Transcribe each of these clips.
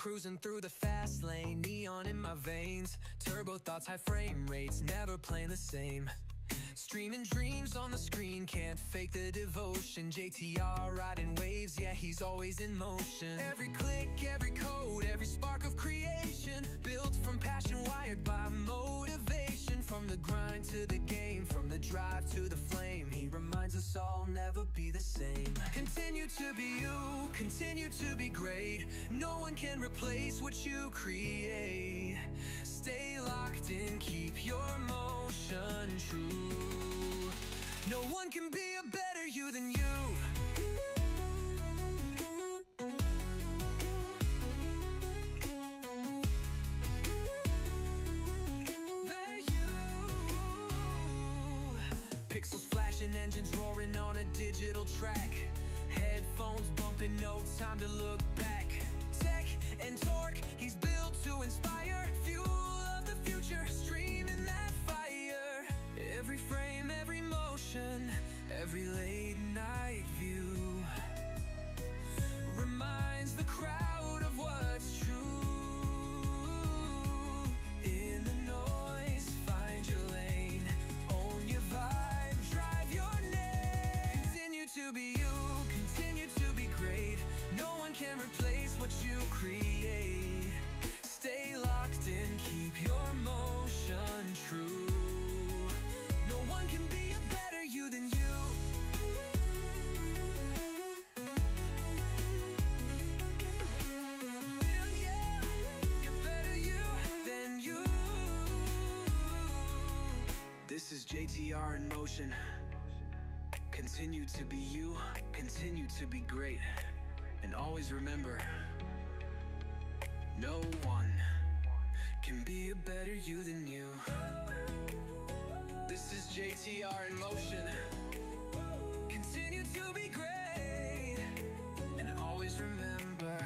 Cruising through the fast lane, neon in my veins. Turbo thoughts, high frame rates, never playing the same. Streaming dreams on the screen, can't fake the devotion. JTR riding waves, yeah, he's always in motion. Every click, every code, every spark of creation, built from passion, wired by motivation. From the grind to the game, from the drive to the flame, he reminds us all never be the same. Continue to be you, continue to be great. No one can replace what you create. Stay locked in, keep your motion true. No one can be a better you than you. Pixels flashing, engines roaring on a digital track. Headphones bumping, no time to look back. Tech and torque, he's built to inspire. Fuel of the future, streaming that fire. Every frame, every motion, every late night view reminds the crowd of what's true. In the noise, find your lane, own your vibe, drive your name. Continue to be you, continue to be great. No one can replace what you create. Stay locked in, keep your motion true. No one can be a better you than you. This is JTR in motion. Continue to be you, continue to be great. And always remember, no one can be a better you than you. This is JTR in motion. Continue to be great. And always remember,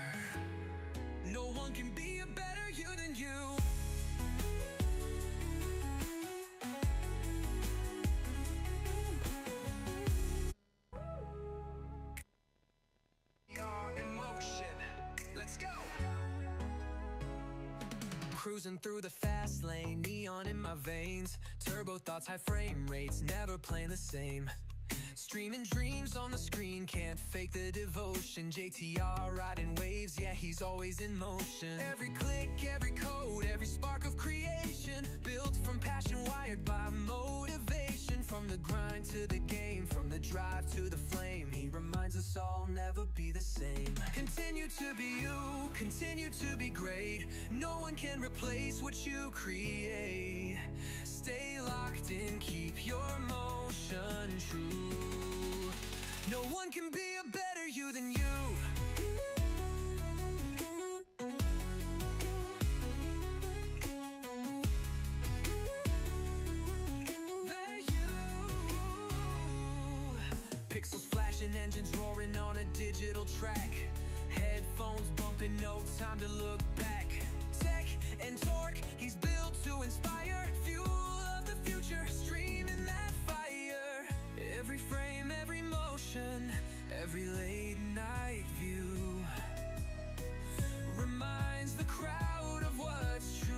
no one can be a better you than you. Cruising through the fast lane, neon in my veins. Turbo thoughts, high frame rates, never playing the same. Streaming dreams on the screen, can't fake the devotion. JTR riding waves, yeah, he's always in motion. Every click, every code, every spark of creation, built from passion, wired by motivation. From the grind to the game, from the drive to the flame, he reminds us all never be the same. Continue to be you, continue to be great. No one can replace what you create. Stay locked in, keep your motion true. No one can be a better you than you. Pixels flashing, engines roaring on a digital track. Headphones bumping, no time to look back. Tech and torque, he's built to inspire. Fuel of the future, streaming that fire. Every frame, every motion, every late night view reminds the crowd of what's true.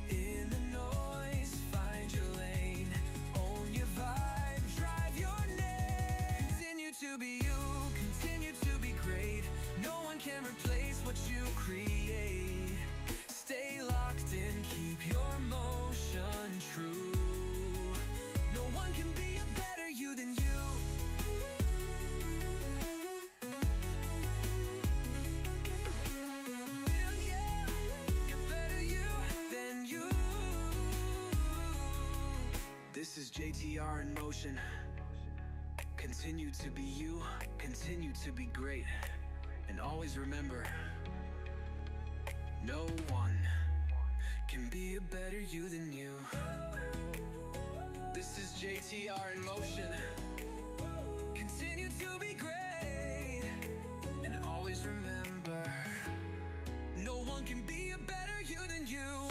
In the noise, find your lane, own your vibe, drive your name. Continue to be you, continue to be great. No one can replace what you create. Stay locked in, keep your motion true. No one can be a better you than you. This is JTR in motion. Continue to be you, continue to be great. And always remember, no one can be a better you than you. This is JTR in motion. Continue to be great. And always remember, no one can be a better you than you.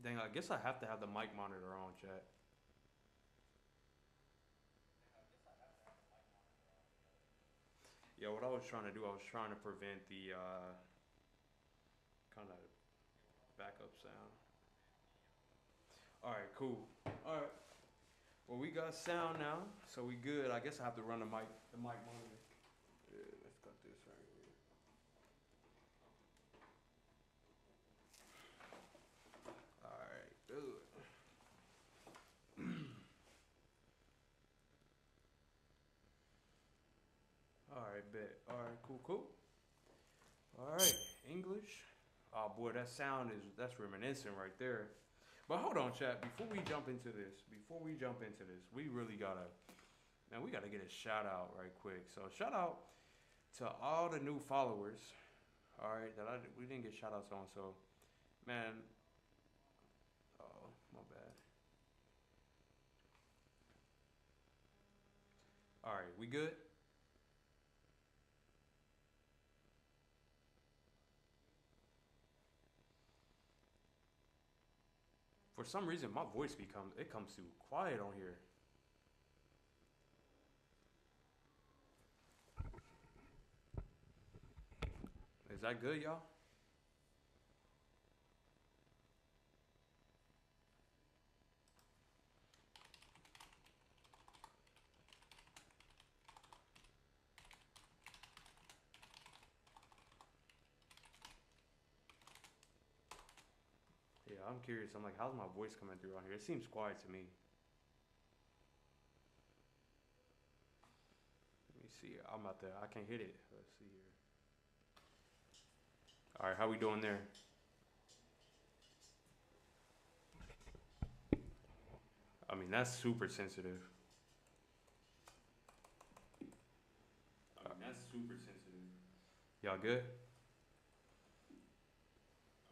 Dang, I guess I have to have the mic monitor on, chat. Yeah, what I was trying to do, I was trying to prevent the kind of backup sound. All right, cool. All right. Well, we got sound now, so we good. I guess I have to run the mic monitor. Yeah, let's cut this right here. All right, good. All right, bet. All right, cool, cool. All right, English. Oh boy, that's reminiscent right there. But hold on, chat. Before we jump into this, we really gotta, man, we gotta get a shout out right quick. So shout out to all the new followers. All right, we didn't get shout outs on. So man, oh my bad. All right, we good? For some reason, my voice comes too quiet on here. Is that good, y'all? Yeah, I'm curious. I'm like, how's my voice coming through on here? It seems quiet to me. Let me see. I'm out there. I can't hit it. Let's see here. All right, how we doing there? I mean, that's super sensitive. I mean, that's super sensitive. Y'all good?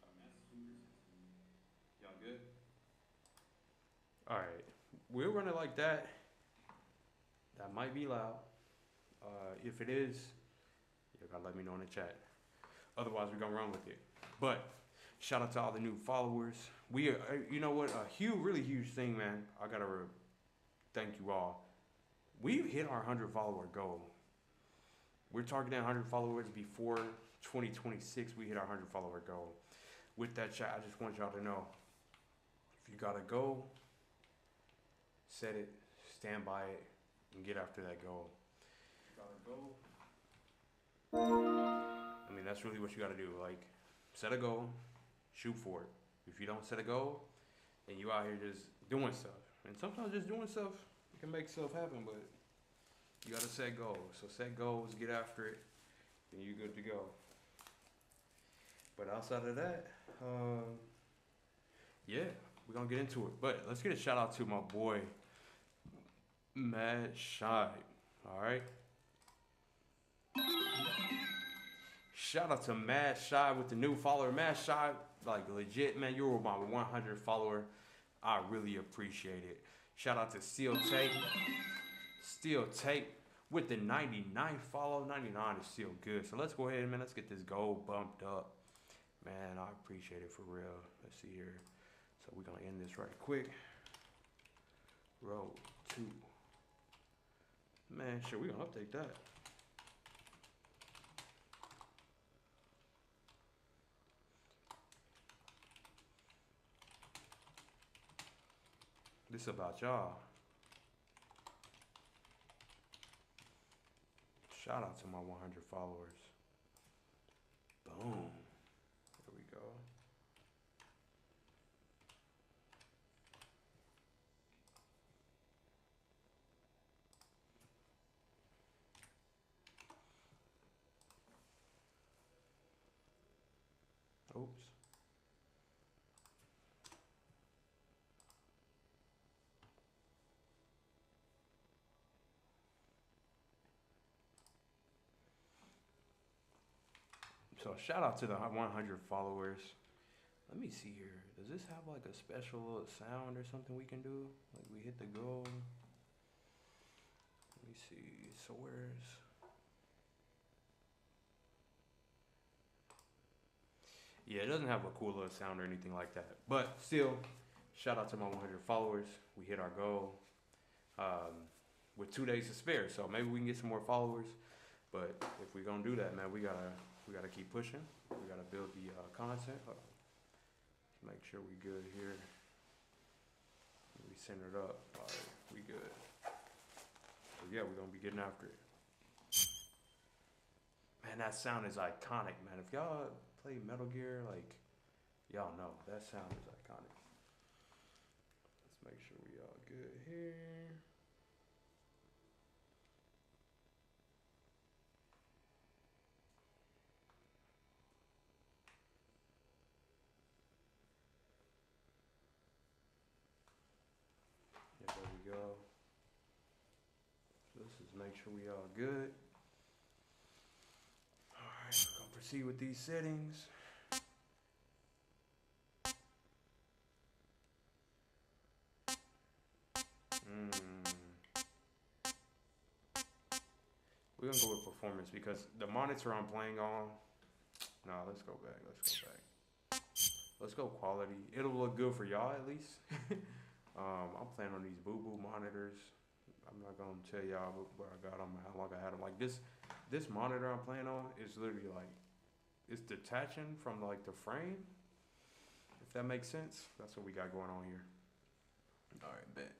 I mean, that's super sensitive. Y'all good? All right, we'll run it like that. That might be loud. If it is, you gotta let me know in the chat. Otherwise, we're gonna run with it. But shout out to all the new followers. We are, you know what? A huge, really huge thing, man. I gotta thank you all. We hit our 100 follower goal. We're targeting 100 followers before 2026. We hit our 100 follower goal. With that chat, I just want y'all to know, if you got a goal, set it, stand by it, and get after that goal. If you got a goal, I mean, that's really what you got to do. Like, set a goal, shoot for it. If you don't set a goal, then you out here just doing stuff. And sometimes just doing stuff can make stuff happen, but you got to set goals. So set goals, get after it, then you're good to go. But outside of that, yeah, we're going to get into it. But let's get a shout out to my boy, Mad Shy. All right. Shout out to Mad Shy with the new follower. Mad Shy, like legit, man, you were my 100 follower. I really appreciate it. Shout out to Steel Tape. Steel Tape with the 99 follow. 99 is still good. So let's go ahead, man. Let's get this goal bumped up. Man, I appreciate it for real. Let's see here. So we're going to end this right quick. Row 2. Man, sure, we're going to update that. This about y'all. Shout out to my 100 followers. Boom. There we go. Oops. So shout out to the 100 followers. Let me see here. Does this have like a special little sound or something we can do? Like we hit the goal. Let me see. So where's... Yeah, it doesn't have a cool little sound or anything like that. But still, shout out to my 100 followers. We hit our goal with 2 days to spare. So maybe we can get some more followers. But if we're gonna do that, man, we gotta keep pushing. We gotta build the content. Make sure we good here. We centered up. All right, we good. So yeah, we're gonna be getting after it. Man, that sound is iconic, man. If y'all play Metal Gear, like, y'all know that sound is iconic. Let's make sure we all good here. Yeah, there we go. So this is make sure we all good. Alright, we're gonna proceed with these settings. We're gonna go with performance because the monitor I'm playing on. Nah, let's go back. Let's go quality. It'll look good for y'all at least. I'm playing on these boo-boo monitors. I'm not gonna tell y'all where I got them, how long I had them. Like this monitor I'm playing on is literally like, it's detaching from like the frame. If that makes sense. That's what we got going on here. All right, bet.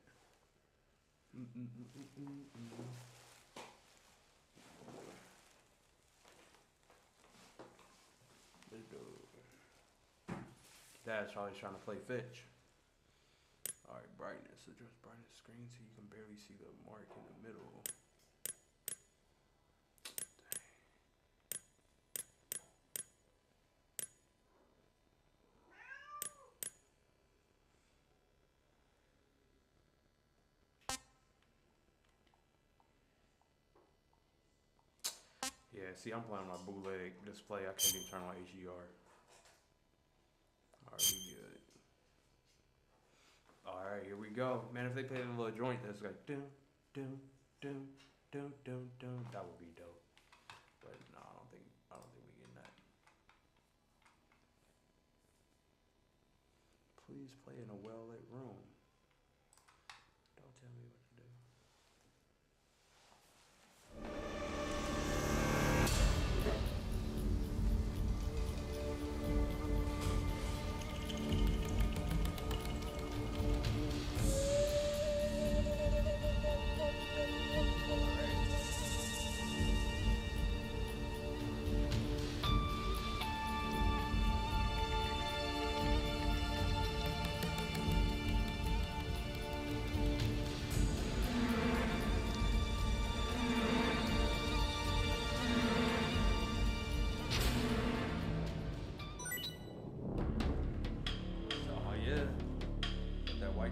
Dad's always trying to play fetch. All right, brightness. Adjust brightness screen so you can barely see the mark in the middle. Yeah, see, I'm playing my bootleg display. I can't even turn on HDR. Alright, we good. Alright, here we go. Man, if they play a little joint that's like doom, doom, doom, doom, doom, doom, that would be dope. But no, I don't think we getting that. Please play in a well-lit room. Don't tell me what to do.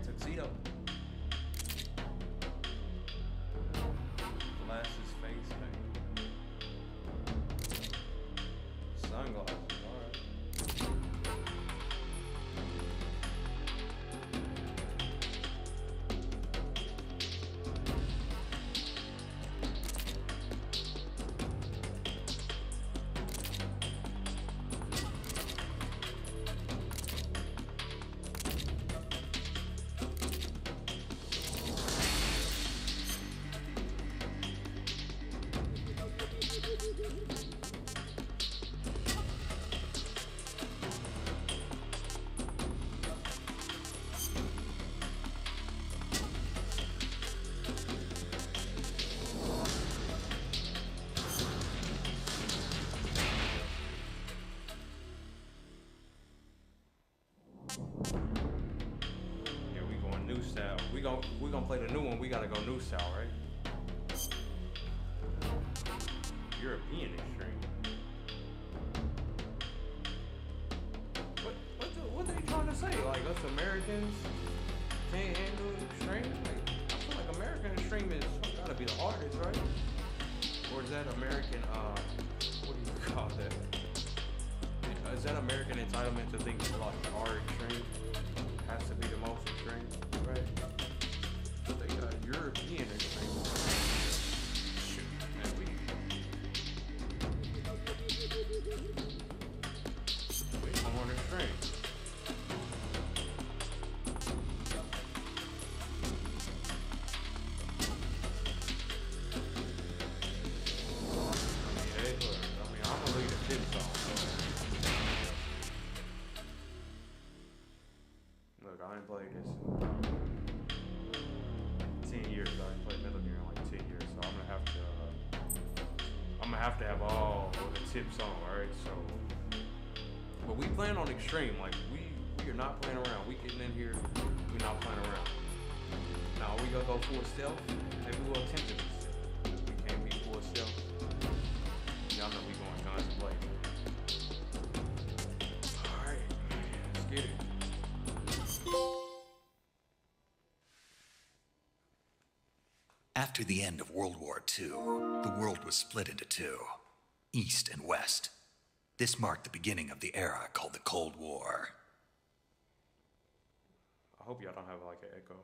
Tuxedo. Glasses, face paint. Sunglasses, alright. Style. We gonna play the new one. We gotta go new style, right? European extreme. What they trying to say? Like us Americans can't handle extreme? Like I feel like American extreme is gotta be the hardest, right? Or is that American? What do you call that? Is that American entitlement to think like our extreme has to be the most extreme? Right. But they got European extreme. Shoot, man, we have to have all the tips on, right? So, but we plan on extreme. Like we are not playing around. We getting in here. We're not playing around. Now we gonna go full stealth. Maybe we'll attempt it. We can't be full stealth. Y'all know we going guns blazing. All right, let's get it. After the end of World War II, the world was split into two, East and West. This marked the beginning of the era called the Cold War. I hope y'all don't have like an echo.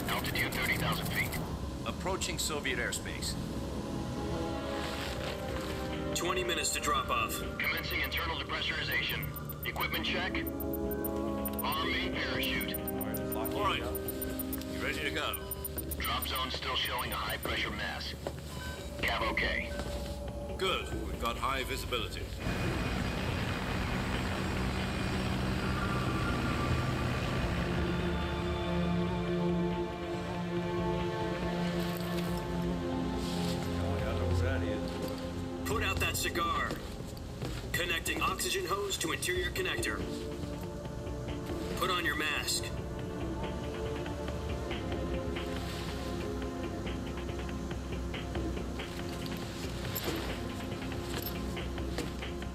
Altitude 30,000 feet. Approaching Soviet airspace. 20 minutes to drop off. Commencing internal depressurization. Equipment check. On main parachute. All right. You ready to go? Drop zone still showing a high pressure mass. Cav okay. Good. We've got high visibility. Put out that cigar. Connecting oxygen hose to interior connector. Put on your mask.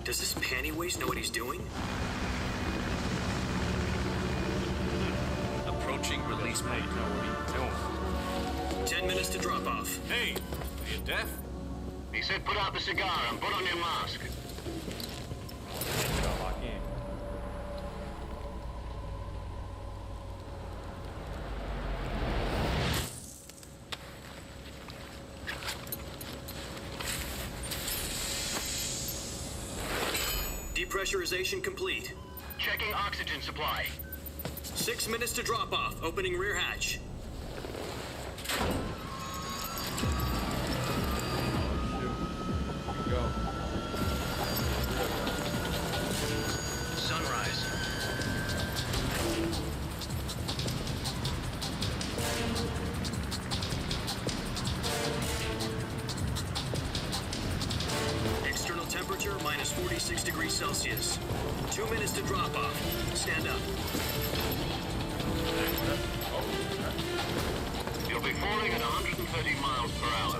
Does this pantywaist know what he's doing? Approaching release mode. 10 minutes to drop off. Hey, are you deaf? He said put out the cigar and put on your mask. Lock in. Depressurization complete. Checking oxygen supply. 6 minutes to drop off. Opening rear hatch. Go. Sunrise. External temperature minus 46 degrees Celsius. 2 minutes to drop off. Stand up. You'll be falling at 130 miles per hour.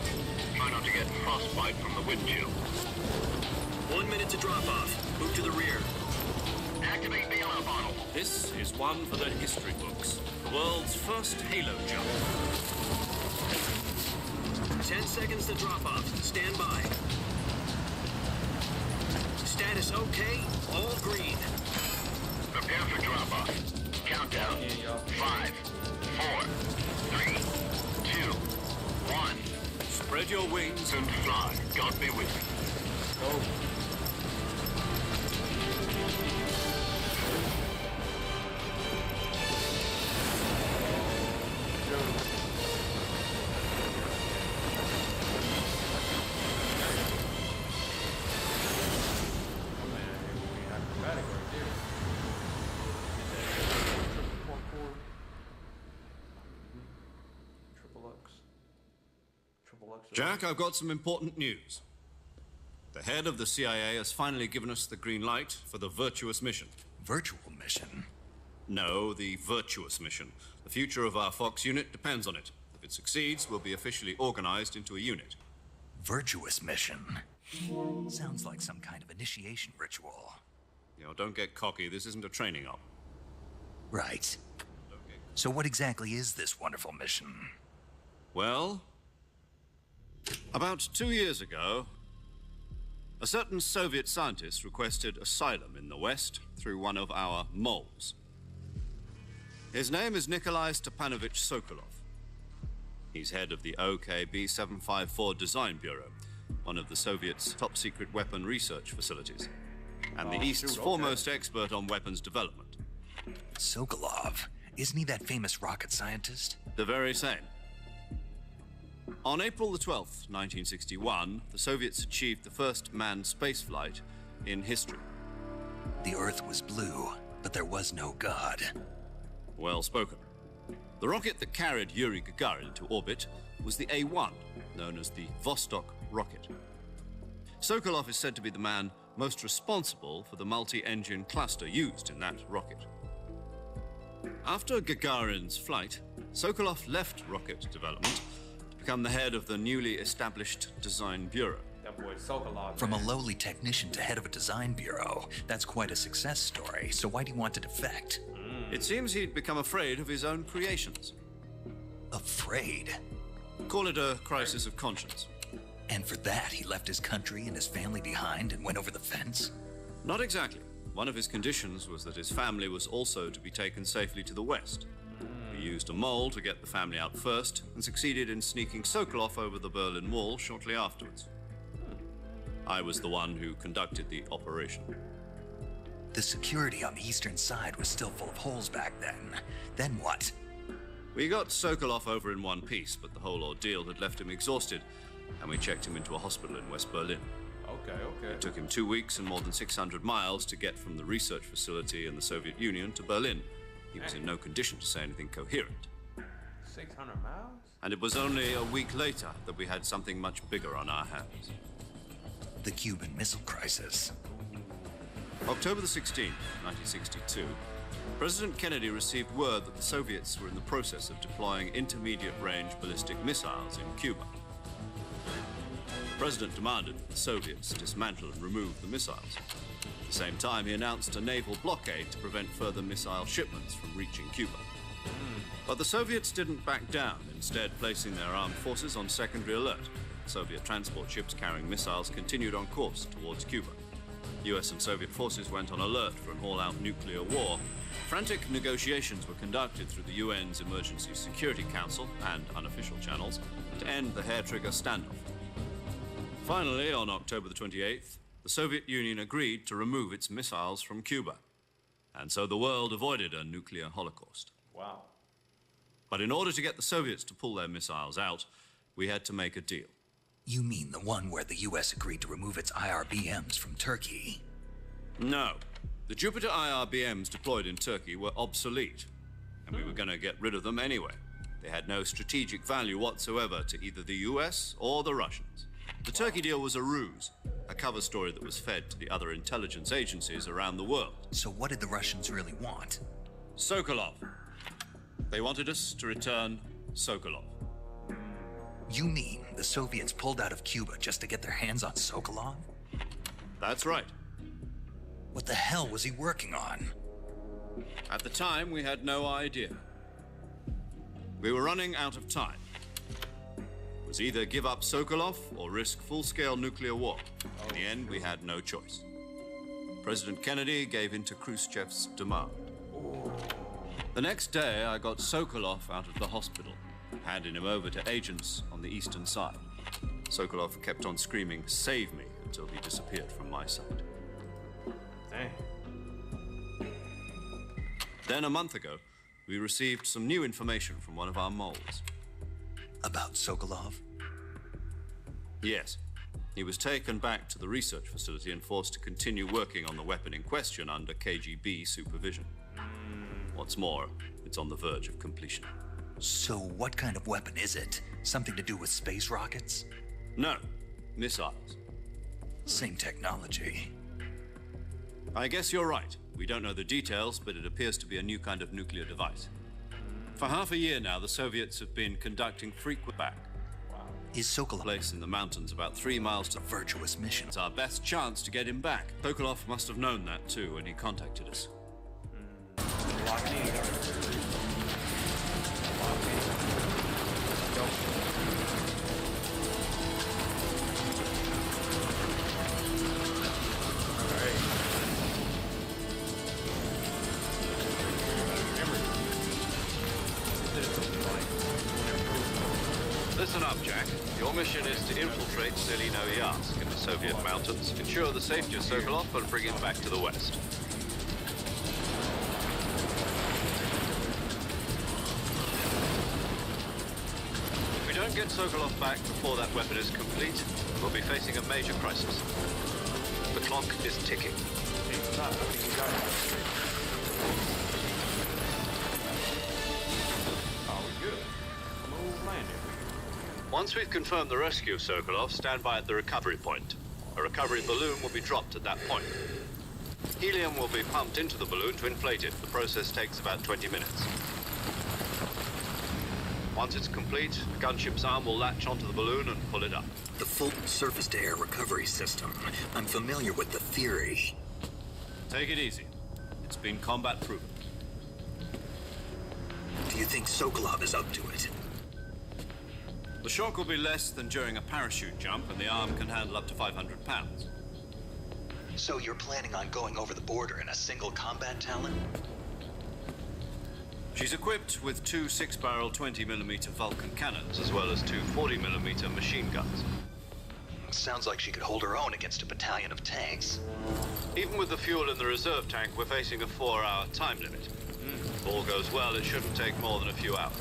Try not to get frostbite from the wind chill. 1 minute to drop off. Move to the rear. Activate the alarm bottle. This is one for the history books. The world's first halo jump. 10 seconds to drop off. Stand by. Status okay. All green. Prepare for drop off. Countdown. 5, 4, 3, 2, 1. Spread your wings And fly. God be with you. Go. Jack, I've got some important news. The head of the CIA has finally given us the green light for the virtuous mission. Virtual mission? No, the virtuous mission. The future of our Fox unit depends on it. If it succeeds, we'll be officially organized into a unit. Virtuous mission? Sounds like some kind of initiation ritual. You know, don't get cocky. This isn't a training op. Right. So what exactly is this wonderful mission? Well, about 2 years ago, A certain Soviet scientist requested asylum in the West through one of our moles. His name is Nikolai Stepanovich Sokolov. He's head of the OKB-754 Design Bureau, one of the Soviets' top-secret weapon research facilities, and the East's foremost expert on weapons development. Sokolov, isn't he that famous rocket scientist? The very same. On April the 12th, 1961, the Soviets achieved the first manned spaceflight in history. The Earth was blue, but there was no God. Well spoken. The rocket that carried Yuri Gagarin to orbit was the A-1, known as the Vostok rocket. Sokolov is said to be the man most responsible for the multi-engine cluster used in that rocket. After Gagarin's flight, Sokolov left rocket development to become the head of the newly established Design Bureau. That boy Sokolov. From a lowly technician to head of a design bureau, that's quite a success story. So why do you want to defect? It seems he'd become afraid of his own creations. Afraid? Call it a crisis of conscience. And for that, he left his country and his family behind and went over the fence? Not exactly. One of his conditions was that his family was also to be taken safely to the West. He used a mole to get the family out first and succeeded in sneaking Sokolov over the Berlin Wall shortly afterwards. I was the one who conducted the operation. The security on the eastern side was still full of holes back then. Then what? We got Sokolov over in one piece, but the whole ordeal had left him exhausted, and we checked him into a hospital in West Berlin. Okay. It took him 2 weeks and more than 600 miles to get from the research facility in the Soviet Union to Berlin. He was in no condition to say anything coherent. 600 miles? And it was only a week later that we had something much bigger on our hands. The Cuban Missile Crisis. October the 16th, 1962, President Kennedy received word that the Soviets were in the process of deploying intermediate-range ballistic missiles in Cuba. The President demanded that the Soviets dismantle and remove the missiles. At the same time, he announced a naval blockade to prevent further missile shipments from reaching Cuba. But the Soviets didn't back down, instead placing their armed forces on secondary alert. Soviet transport ships carrying missiles continued on course towards Cuba. US and Soviet forces went on alert for an all-out nuclear war. Frantic negotiations were conducted through the UN's Emergency Security Council and unofficial channels to end the hair-trigger standoff. Finally, on October the 28th, the Soviet Union agreed to remove its missiles from Cuba. And so the world avoided a nuclear holocaust. Wow. But in order to get the Soviets to pull their missiles out, we had to make a deal. You mean the one where the US agreed to remove its IRBMs from Turkey? No. The Jupiter IRBMs deployed in Turkey were obsolete, and we were going to get rid of them anyway. They had no strategic value whatsoever to either the US or the Russians. The Turkey deal was a ruse, a cover story that was fed to the other intelligence agencies around the world. So what did the Russians really want? Sokolov. They wanted us to return Sokolov. You mean the Soviets pulled out of Cuba just to get their hands on Sokolov? That's right. What the hell was he working on? At the time, we had no idea. We were running out of time. It was either give up Sokolov or risk full-scale nuclear war. In the end, we had no choice. President Kennedy gave in to Khrushchev's demand. The next day, I got Sokolov out of the hospital, handing him over to agents on the eastern side. Sokolov kept on screaming, "Save me," until he disappeared from my sight. Dang. Then a month ago, we received some new information from one of our moles. About Sokolov? Yes. He was taken back to the research facility and forced to continue working on the weapon in question under KGB supervision. What's more, it's on the verge of completion. So what kind of weapon is it? Something to do with space rockets? No, missiles. Same technology. I guess you're right. We don't know the details, but it appears to be a new kind of nuclear device. For half a year now, the Soviets have been conducting frequent back. Is Sokolov Place in the mountains about 3 miles to a virtuous mission? It's our best chance to get him back. Sokolov must have known that too when he contacted us. Your mission is to infiltrate Selino-Yarsk in the Soviet mountains, ensure the safety of Sokolov, and bring him back to the West. If we don't get Sokolov back before that weapon is complete, we'll be facing a major crisis. The clock is ticking. Once we've confirmed the rescue of Sokolov, stand by at the recovery point. A recovery balloon will be dropped at that point. Helium will be pumped into the balloon to inflate it. The process takes about 20 minutes. Once it's complete, the gunship's arm will latch onto the balloon and pull it up. The Fulton surface-to-air recovery system. I'm familiar with the theory. Take it easy. It's been combat proven. Do you think Sokolov is up to it? The shock will be less than during a parachute jump, and the arm can handle up to 500 pounds. So you're planning on going over the border in a single combat Talon? She's equipped with two 6-barrel 20mm Vulcan cannons, as well as two 40mm machine guns. Sounds like she could hold her own against a battalion of tanks. Even with the fuel in the reserve tank, we're facing a 4-hour time limit. If all goes well, it shouldn't take more than a few hours.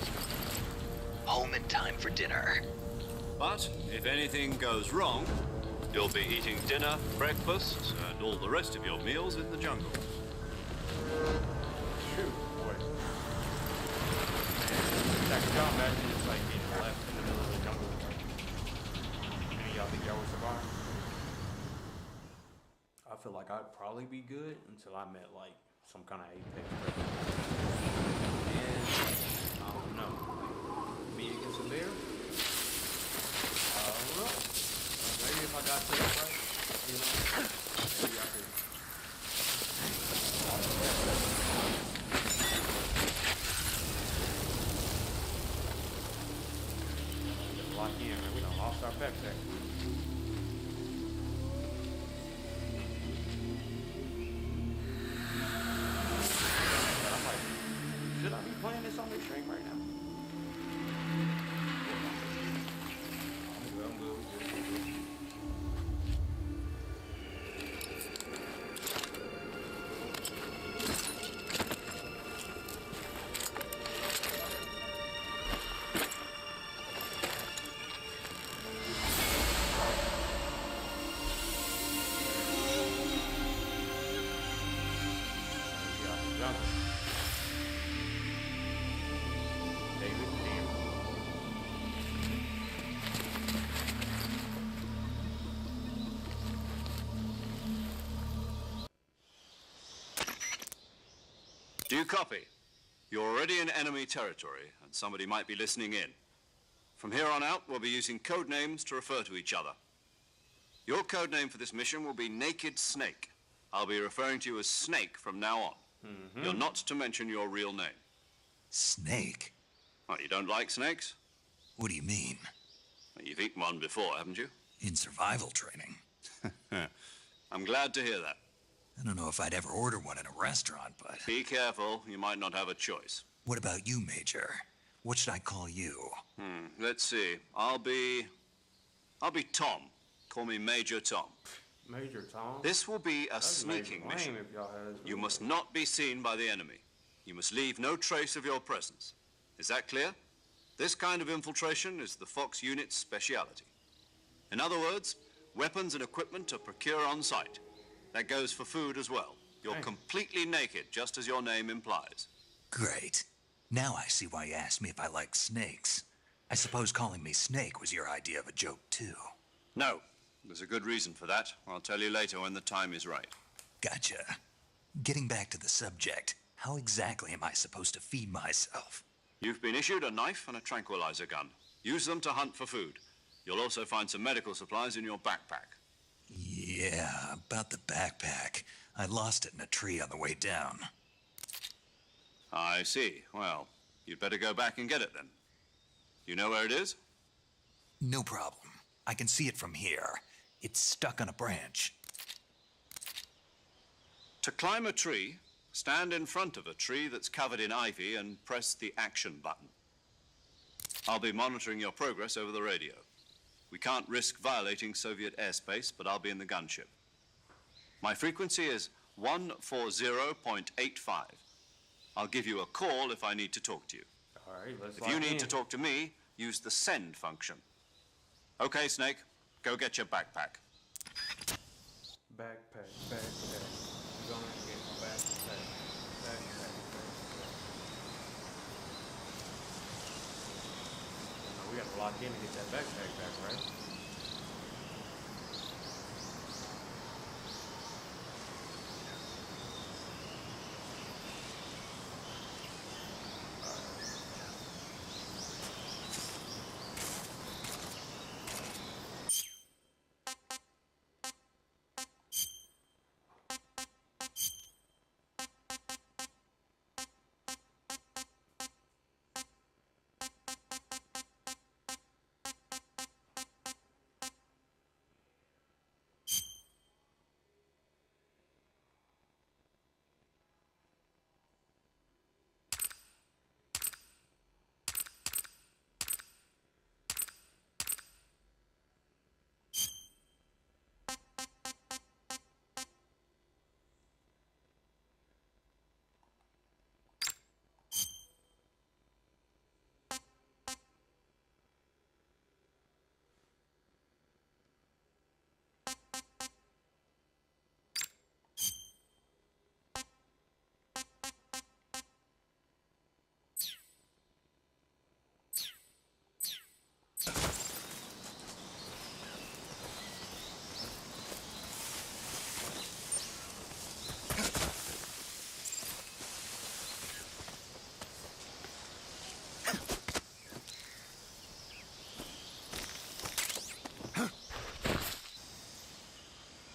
Home in time for dinner. But if anything goes wrong, you'll be eating dinner, breakfast, and all the rest of your meals in the jungle. Shoot, boy. That could y'all imagine just like being left in the middle of the jungle? Any of y'all think y'all would survive? I feel like I'd probably be good until I met like some kind of apex predator. And I don't know. Me against a bear? I don't know. Maybe if I got to it right, you know, maybe I could. Lock in, man. We done lost our backpack. I'm like, should I be playing this on the stream right now? I'm good. Do you copy? You're already in enemy territory, and somebody might be listening in. From here on out, we'll be using code names to refer to each other. Your code name for this mission will be Naked Snake. I'll be referring to you as Snake from now on. You're not to mention your real name. Snake? Oh, you don't like snakes? What do you mean? Well, you've eaten one before, haven't you? In survival training. I'm glad to hear that. I don't know if I'd ever order one in a restaurant, but... Be careful, you might not have a choice. What about you, Major? What should I call you? Let's see. I'll be Tom. Call me Major Tom. Major Tom? This will be a That's sneaking name mission. if y'all had You must not be seen by the enemy. You must leave no trace of your presence. Is that clear? This kind of infiltration is the Fox unit's speciality. In other words, weapons and equipment are procured on site. That goes for food as well. You're completely naked, just as your name implies. Great. Now I see why you asked me if I like snakes. I suppose calling me Snake was your idea of a joke, too. No. There's a good reason for that. I'll tell you later when the time is right. Gotcha. Getting back to the subject, how exactly am I supposed to feed myself? You've been issued a knife and a tranquilizer gun. Use them to hunt for food. You'll also find some medical supplies in your backpack. Yeah, about the backpack. I lost it in a tree on the way down. I see. Well, you'd better go back and get it then. You know where it is? No problem. I can see it from here. It's stuck on a branch. To climb a tree, stand in front of a tree that's covered in ivy and press the action button. I'll be monitoring your progress over the radio. We can't risk violating Soviet airspace, but I'll be in the gunship. My frequency is 140.85. I'll give you a call if I need to talk to you. All right, let's If you need to talk to me, use the send function. Okay, Snake, go get your backpack. Backpack. We're gonna get backpack. We gotta lock in and get that backpack back, right?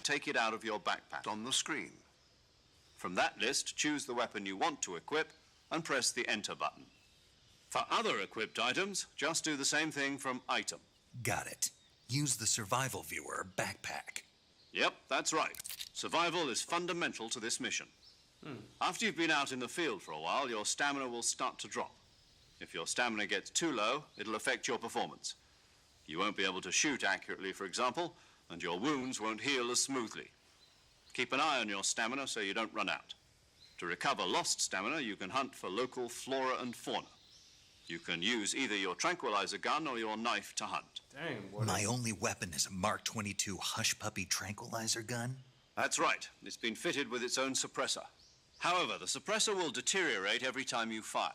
Take it out of your backpack on the screen. From that list, choose the weapon you want to equip and press the enter button. For other equipped items, just do the same thing from item. Got it. Use the survival viewer backpack. Yep, that's right. Survival is fundamental to this mission. After you've been out in the field for a while, your stamina will start to drop. If your stamina gets too low, it'll affect your performance. You won't be able to shoot accurately, for example, and your wounds won't heal as smoothly. Keep an eye on your stamina so you don't run out. To recover lost stamina, you can hunt for local flora and fauna. You can use either your tranquilizer gun or your knife to hunt. Dang, My only weapon is a Mark 22 Hush Puppy tranquilizer gun? That's right. It's been fitted with its own suppressor. However, the suppressor will deteriorate every time you fire.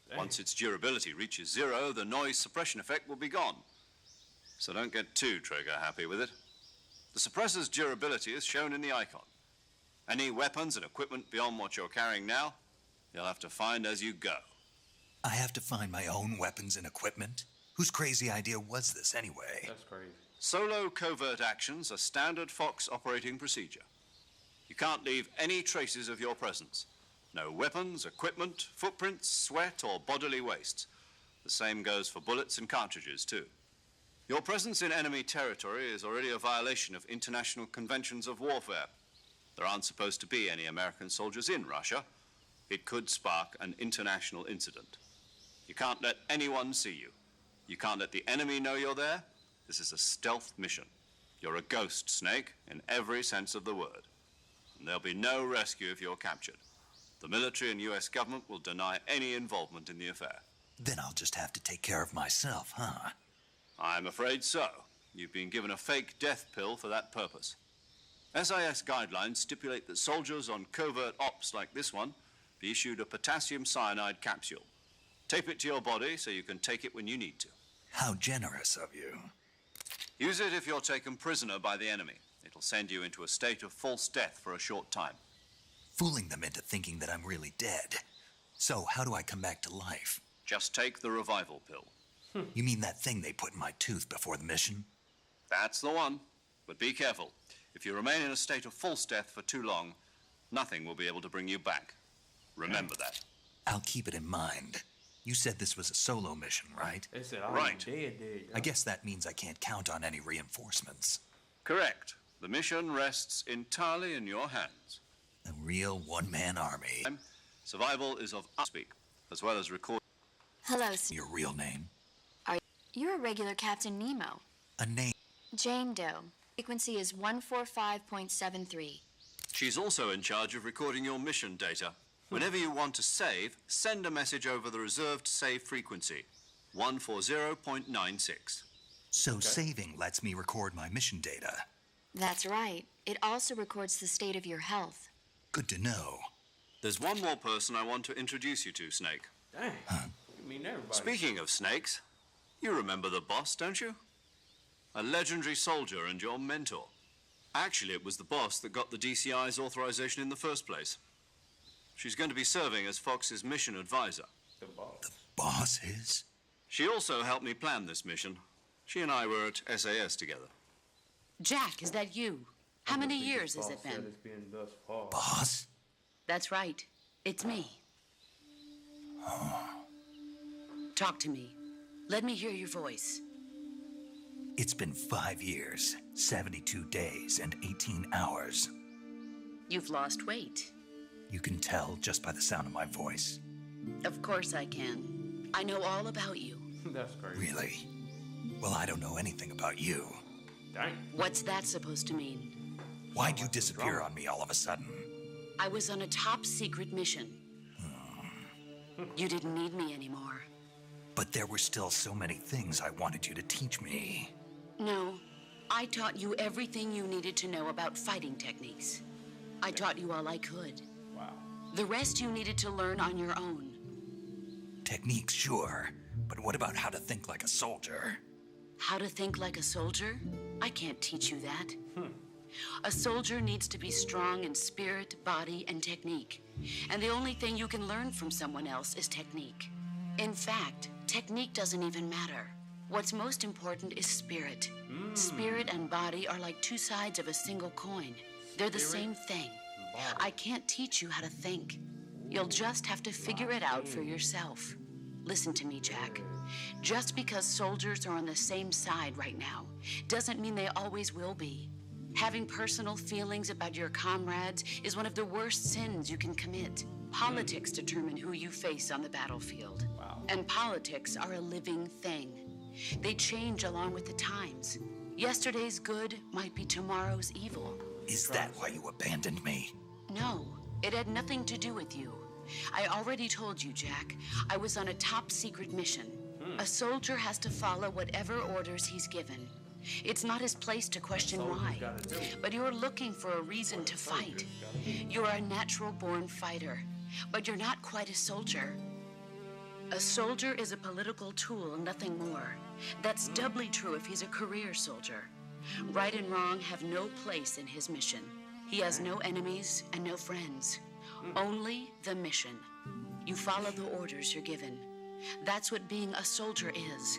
Dang. Once its durability reaches 0, the noise suppression effect will be gone. So don't get too trigger happy with it. The suppressor's durability is shown in the icon. Any weapons and equipment beyond what you're carrying now, you'll have to find as you go. I have to find my own weapons and equipment? Whose crazy idea was this anyway? That's crazy. Solo covert actions are standard Fox operating procedure. You can't leave any traces of your presence. No weapons, equipment, footprints, sweat, or bodily wastes. The same goes for bullets and cartridges, too. Your presence in enemy territory is already a violation of international conventions of warfare. There aren't supposed to be any American soldiers in Russia. It could spark an international incident. You can't let anyone see you. You can't let the enemy know you're there. This is a stealth mission. You're a ghost, Snake, in every sense of the word. And there'll be no rescue if you're captured. The military and US government will deny any involvement in the affair. Then I'll just have to take care of myself, huh? I'm afraid so. You've been given a fake death pill for that purpose. SIS guidelines stipulate that soldiers on covert ops like this one be issued a potassium cyanide capsule. Tape it to your body so you can take it when you need to. How generous of you. Use it if you're taken prisoner by the enemy. It'll send you into a state of false death for a short time. Fooling them into thinking that I'm really dead. So, how do I come back to life? Just take the revival pill. You mean that thing they put in my tooth before the mission? That's the one. But be careful. If you remain in a state of false death for too long, nothing will be able to bring you back. Remember that. I'll keep it in mind. You said this was a solo mission, right? They said, I'm Right. dead. I guess that means I can't count on any reinforcements. Correct. The mission rests entirely in your hands. A real one-man army. Survival is of speak, as well as record. Hello, sir. Your real name? You're a regular Captain Nemo. A name. Jane Doe. Frequency is 145.73. She's also in charge of recording your mission data. Whenever you want to save, send a message over the reserved save frequency, 140.96. So saving lets me record my mission data. That's right. It also records the state of your health. Good to know. There's one more person I want to introduce you to, Snake. Dang. You mean everybody. Speaking of snakes, you remember the boss, don't you? A legendary soldier and your mentor. Actually, it was the boss that got the DCI's authorization in the first place. She's going to be serving as Fox's mission advisor. The boss. The boss is? She also helped me plan this mission. She and I were at SAS together. Jack, is that you? How many years has it been? Boss? That's right. It's me. Talk to me. Let me hear your voice. It's been 5 years, 72 days, and 18 hours. You've lost weight. You can tell just by the sound of my voice. Of course I can. I know all about you. That's crazy. Really? Well, I don't know anything about you. Dang. What's that supposed to mean? Why'd you disappear on me all of a sudden? I was on a top secret mission. You didn't need me anymore. But there were still so many things I wanted you to teach me. No, I taught you everything you needed to know about fighting techniques. I taught you all I could. Wow. The rest you needed to learn on your own. Techniques, sure. But what about how to think like a soldier? How to think like a soldier? I can't teach you that. A soldier needs to be strong in spirit, body, and technique. And the only thing you can learn from someone else is technique. In fact, technique doesn't even matter. What's most important is spirit. Spirit and body are like two sides of a single coin. They're the same thing. I can't teach you how to think. You'll just have to figure it out for yourself. Listen to me, Jack. Just because soldiers are on the same side right now doesn't mean they always will be. Having personal feelings about your comrades is one of the worst sins you can commit. Politics determine who you face on the battlefield. Wow. And politics are a living thing. They change along with the times. Yesterday's good might be tomorrow's evil. Is that why you abandoned me? No, it had nothing to do with you. I already told you, Jack. I was on a top secret mission. A soldier has to follow whatever orders he's given. It's not his place to question why. But you're looking for a reason to fight. You're a natural-born fighter, but you're not quite a soldier. A soldier is a political tool, nothing more. That's doubly true if he's a career soldier. Right and wrong have no place in his mission. He has no enemies and no friends. Only the mission. You follow the orders you're given. That's what being a soldier is.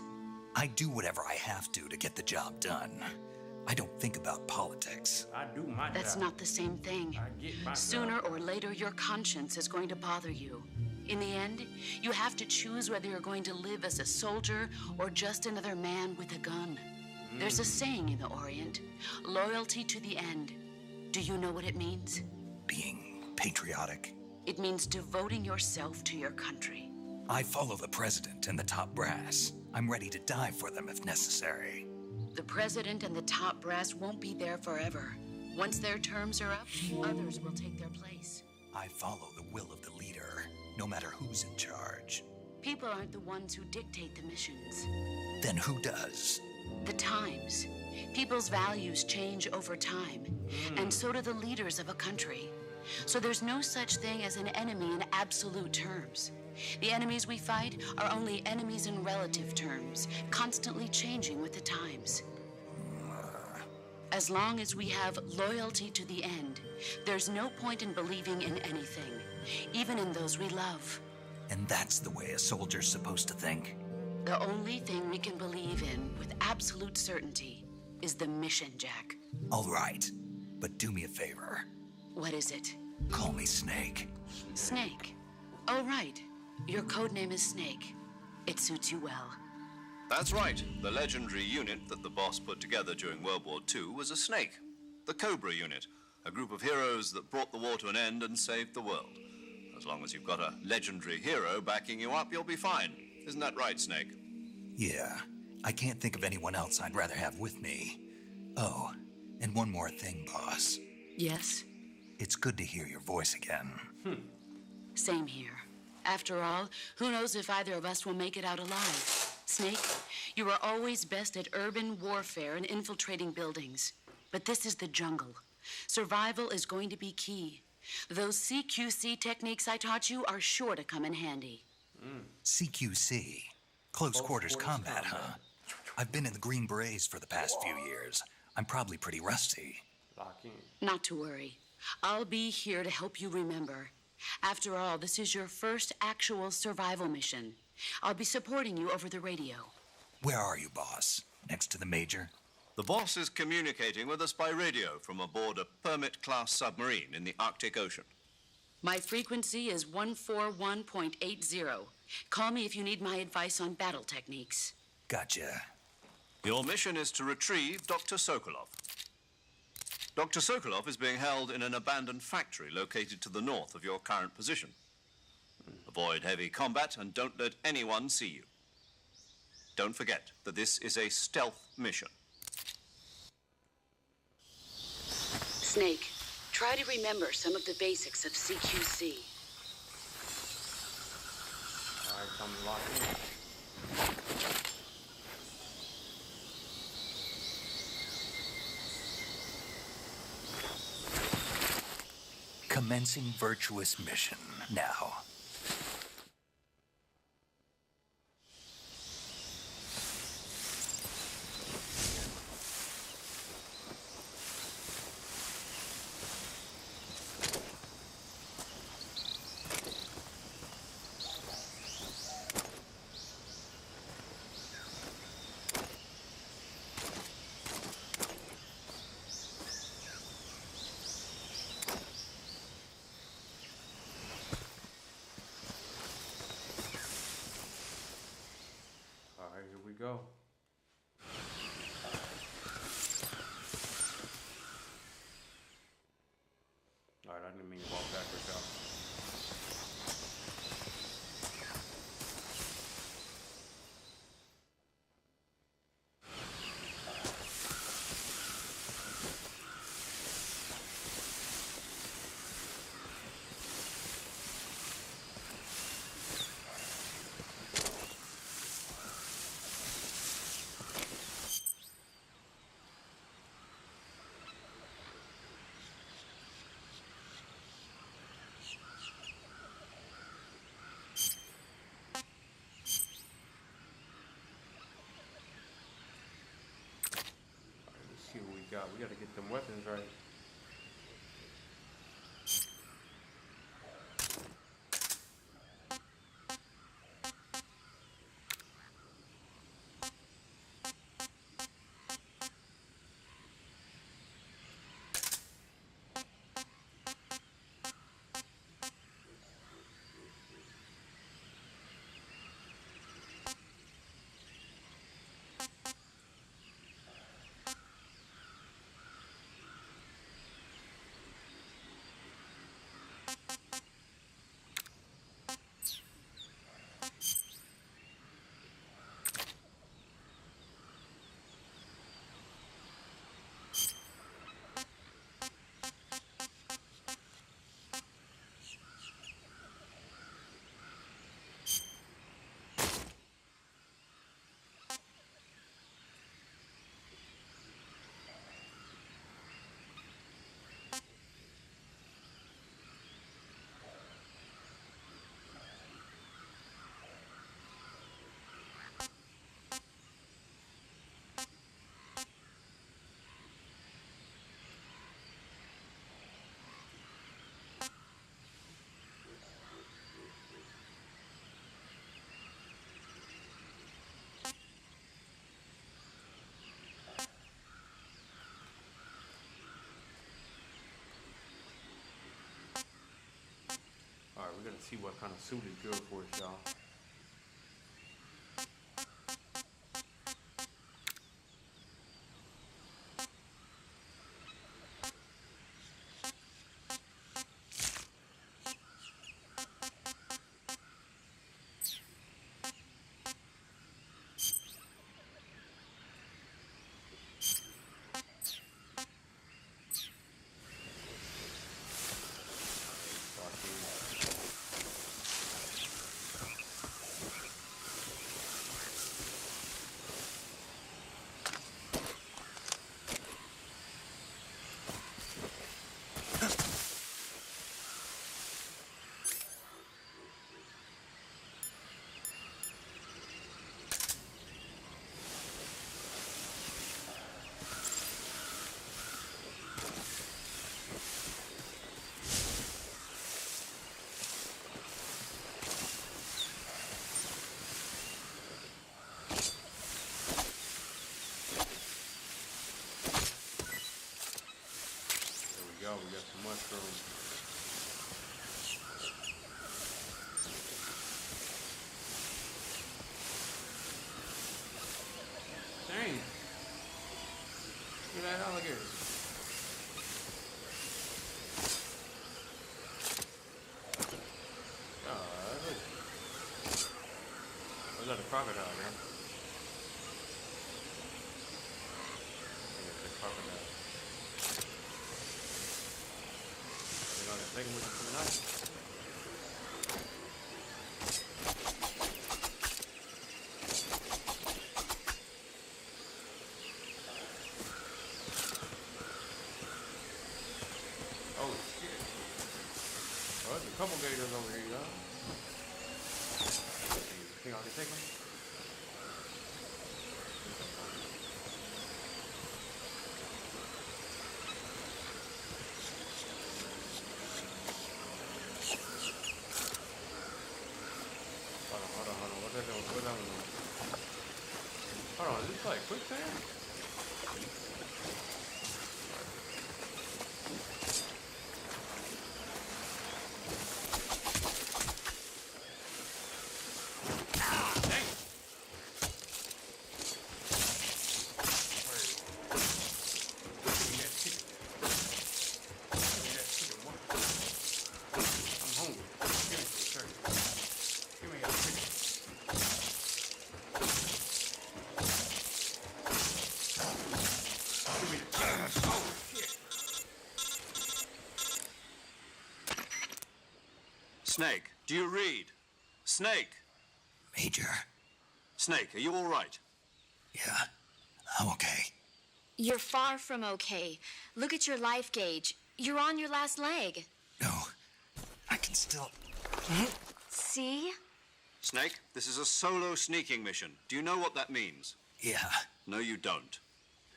I do whatever I have to get the job done. I don't think about politics. I do my job. That's not the same thing. I get my Sooner job. or later, your conscience is going to bother you. In the end, you have to choose whether you're going to live as a soldier or just another man with a gun. There's a saying in the Orient, loyalty to the end. Do you know what it means? Being patriotic. It means devoting yourself to your country. I follow the president and the top brass. I'm ready to die for them if necessary. The president and the top brass won't be there forever. Once their terms are up, others will take their place. I follow the will of the leader, no matter who's in charge. People aren't the ones who dictate the missions. Then who does? The times. People's values change over time, and so do the leaders of a country. So there's no such thing as an enemy in absolute terms. The enemies we fight are only enemies in relative terms, constantly changing with the times. As long as we have loyalty to the end, there's no point in believing in anything, even in those we love. And that's the way a soldier's supposed to think? The only thing we can believe in with absolute certainty is the mission, Jack. All right, but do me a favor. What is it? Call me Snake. Snake. Oh, right. Your codename is Snake. It suits you well. That's right. The legendary unit that the boss put together during World War II was a snake. The Cobra unit, a group of heroes that brought the war to an end and saved the world. As long as you've got a legendary hero backing you up, you'll be fine. Isn't that right, Snake? Yeah, I can't think of anyone else I'd rather have with me. Oh, and one more thing, boss. Yes? It's good to hear your voice again. Same here. After all, who knows if either of us will make it out alive? Snake, you are always best at urban warfare and infiltrating buildings. But this is the jungle. Survival is going to be key. Those CQC techniques I taught you are sure to come in handy. CQC? Close quarters combat, huh? I've been in the Green Berets for the past few years. I'm probably pretty rusty. Lock in. Not to worry. I'll be here to help you remember. After all, this is your first actual survival mission. I'll be supporting you over the radio. Where are you, boss? Next to the Major? The boss is communicating with us by radio from aboard a Permit-class submarine in the Arctic Ocean. My frequency is 141.80. Call me if you need my advice on battle techniques. Gotcha. Your mission is to retrieve Dr. Sokolov. Dr. Sokolov is being held in an abandoned factory located to the north of your current position. Avoid heavy combat and don't let anyone see you. Don't forget that this is a stealth mission. Snake, try to remember some of the basics of CQC. All right, I'm locked in. Commencing virtuous mission now. All right, here we go. All right, I didn't mean to walk backwards, y'all. Let's see what we got. We gotta get them weapons right. All right, we're gonna see what kind of suit is good for us, y'all. go. We got some mushrooms. Dang. Look at that alligator. Was that a crocodile, man? It's a crocodile. You know, they're taking with us tonight. Oh, shit. Oh, there's a couple gators over here, y'all. Think I can take them? Hold on. What's that doing? What's that one doing? Hold on, is this like quicksand? Snake, do you read? Snake! Major. Snake, are you all right? Yeah, I'm okay. You're far from okay. Look at your life gauge. You're on your last leg. No, I can still... See? Snake, this is a solo sneaking mission. Do you know what that means? Yeah. No, you don't.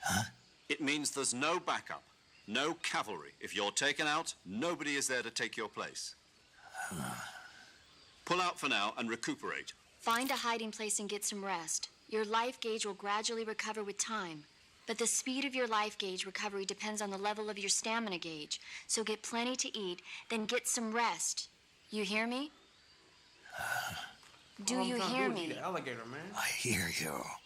Huh? It means there's no backup, no cavalry. If you're taken out, nobody is there to take your place. Pull out for now and recuperate. Find a hiding place and get some rest. Your life gauge will gradually recover with time. But the speed of your life gauge recovery depends on the level of your stamina gauge. So get plenty to eat, then get some rest. You hear me? Do you hear me? The alligator, man. I hear you. Alligator.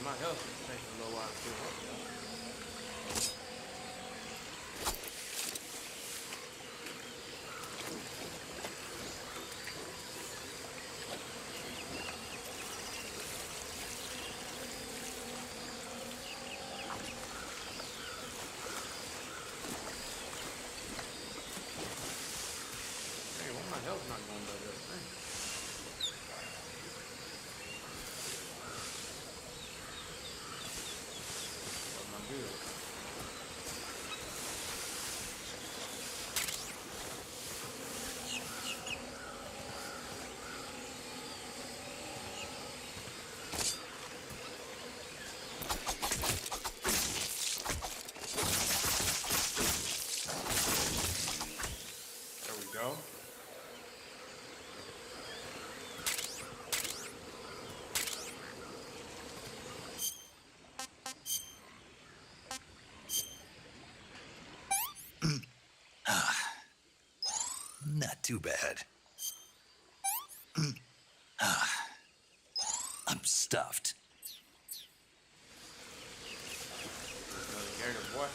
My health is taking a little while to fill up, y'all. Hey, why my health not going better? Dang. Go. Not too bad. I'm stuffed. Boy.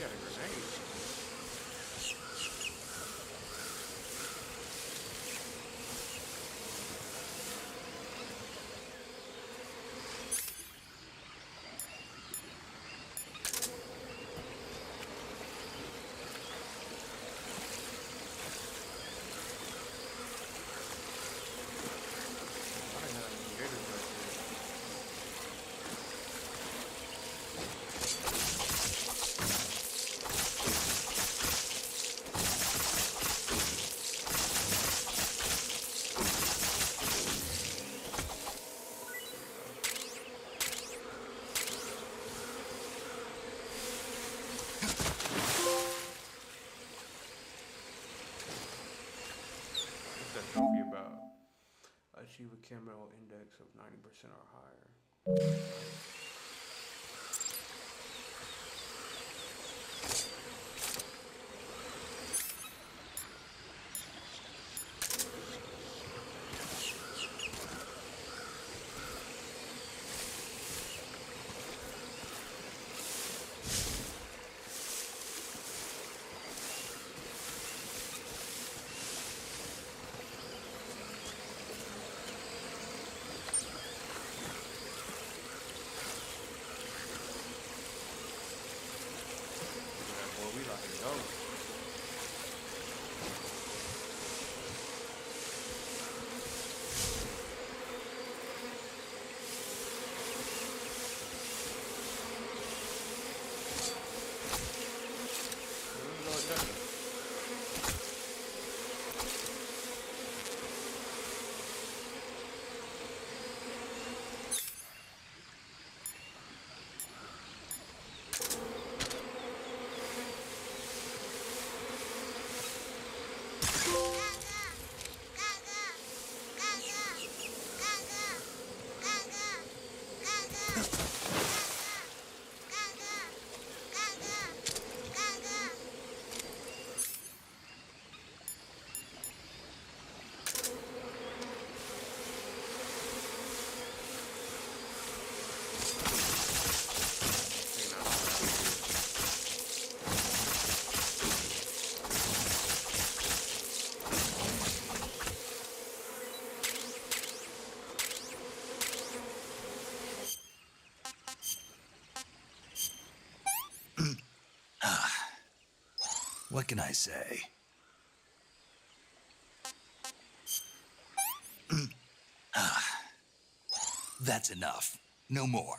got a grenade. Trophy about achieve a camera index of 90% or higher. We like to go. What can I say? That's enough. No more.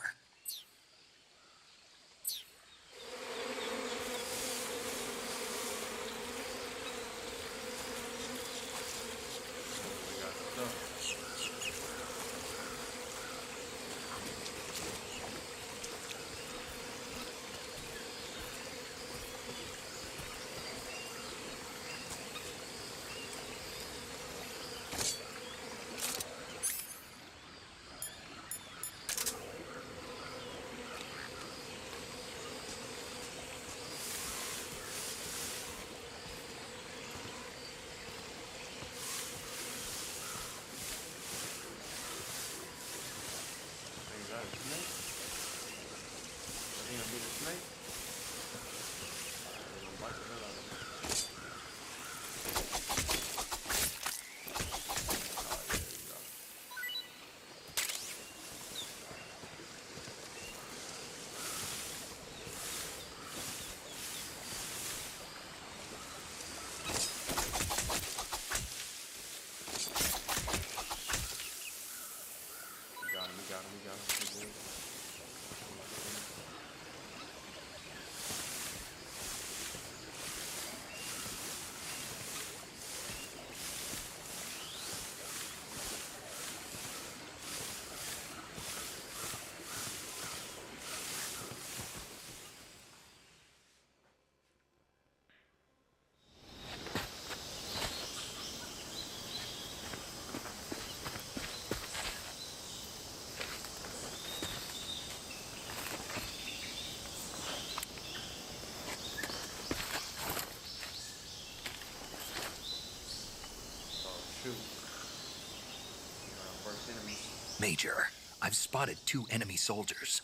Major, I've spotted 2 enemy soldiers.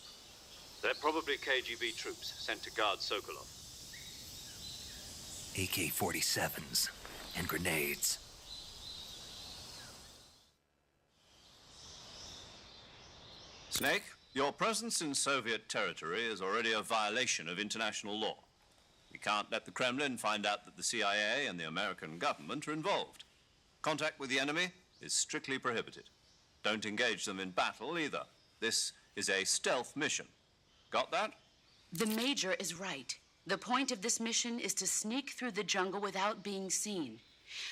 They're probably KGB troops sent to guard Sokolov. AK-47s, and grenades. Snake, your presence in Soviet territory is already a violation of international law. We can't let the Kremlin find out that the CIA and the American government are involved. Contact with the enemy is strictly prohibited. Don't engage them in battle either. This is a stealth mission. Got that? The Major is right. The point of this mission is to sneak through the jungle without being seen.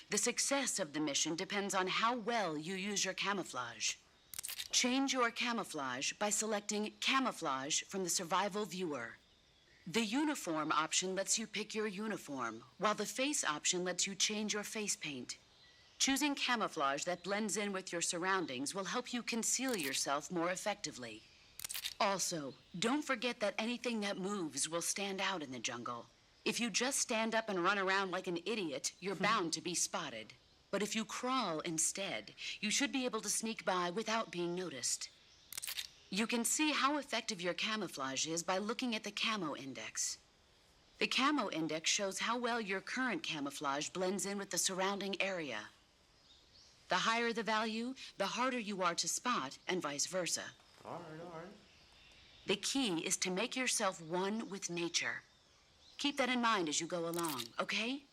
The success of the mission depends on how well you use your camouflage. Change your camouflage by selecting Camouflage from the Survival Viewer. The Uniform option lets you pick your uniform, while the Face option lets you change your face paint. Choosing camouflage that blends in with your surroundings will help you conceal yourself more effectively. Also, don't forget that anything that moves will stand out in the jungle. If you just stand up and run around like an idiot, you're bound to be spotted. But if you crawl instead, you should be able to sneak by without being noticed. You can see how effective your camouflage is by looking at the Camo Index. The Camo Index shows how well your current camouflage blends in with the surrounding area. The higher the value, the harder you are to spot, and vice versa. All right. The key is to make yourself one with nature. Keep that in mind as you go along, okay?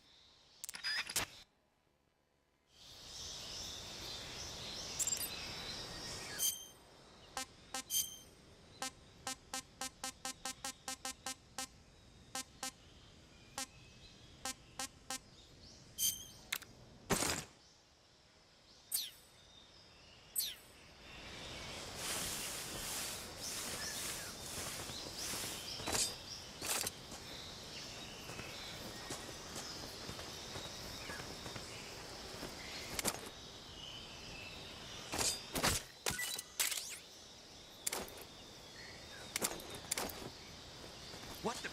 What the?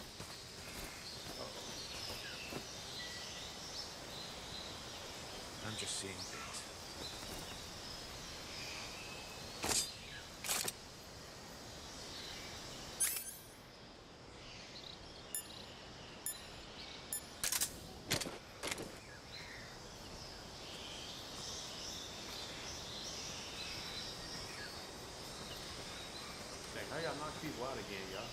I'm just seeing things. Dang, how y'all knock people out again, y'all?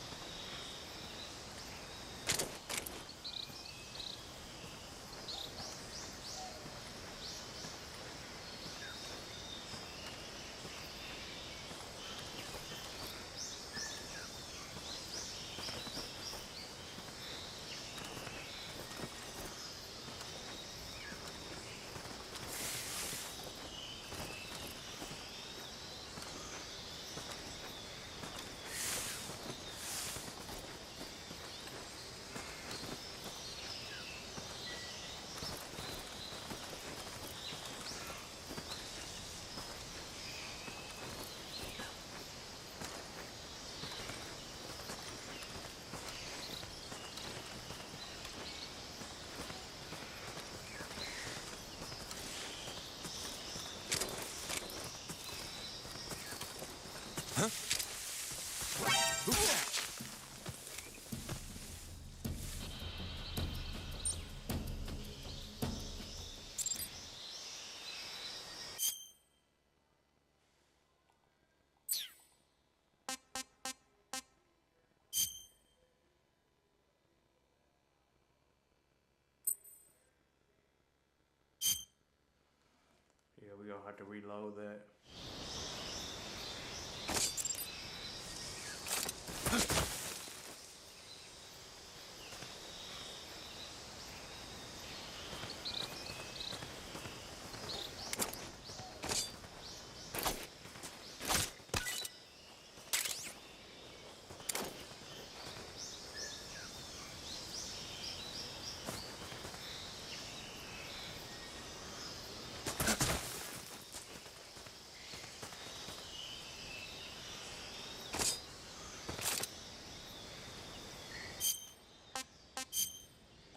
Yeah, we're gonna have to reload that.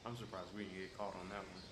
I'm surprised we didn't get caught on that one.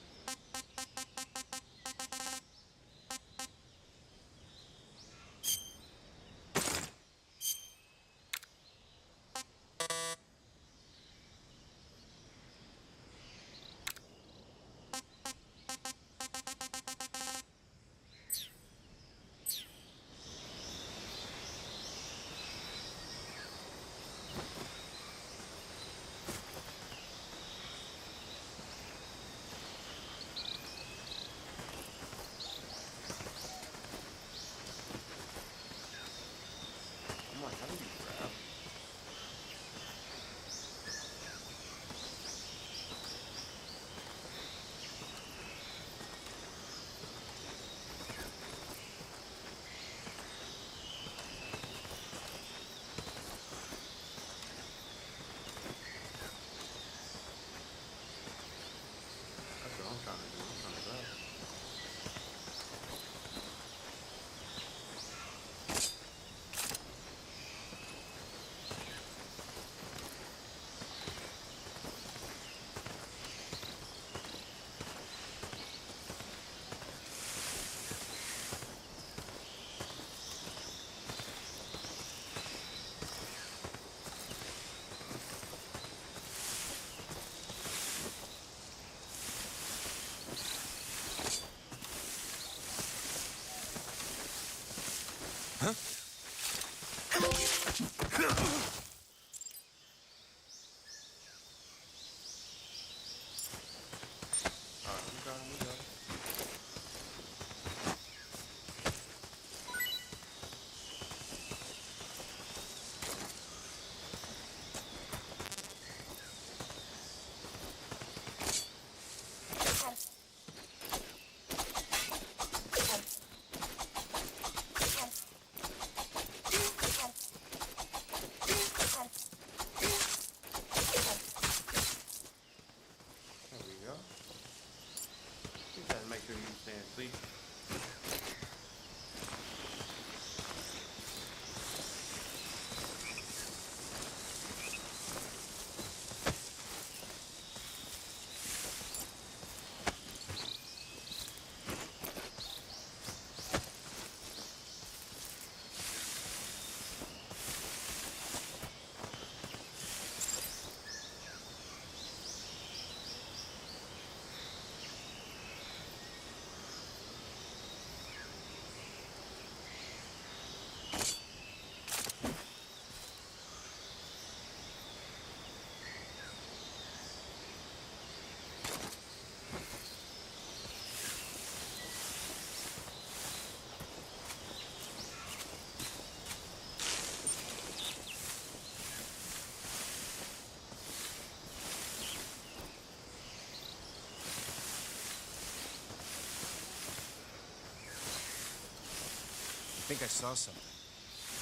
think I saw something.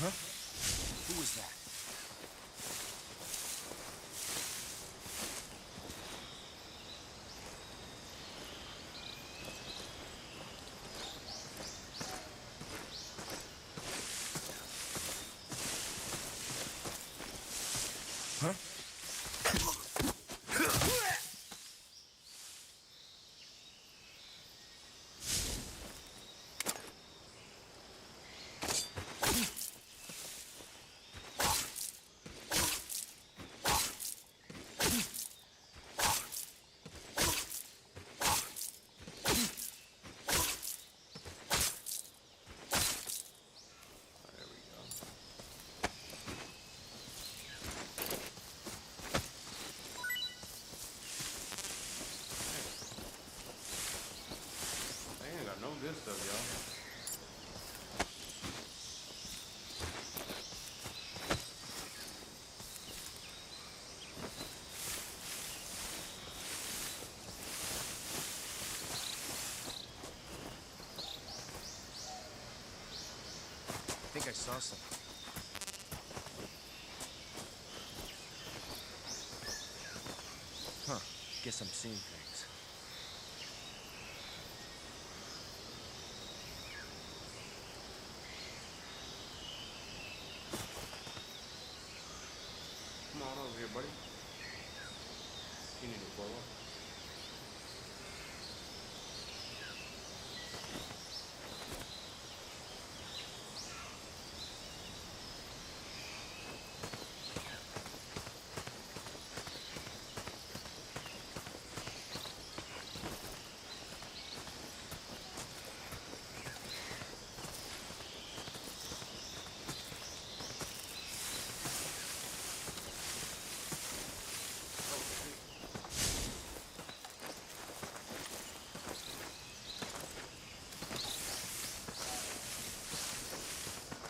Huh? Who was that? Huh? No good stuff, y'all. I think I saw something. Huh. Guess I'm seeing things. Come on over here, buddy. You need to blow up.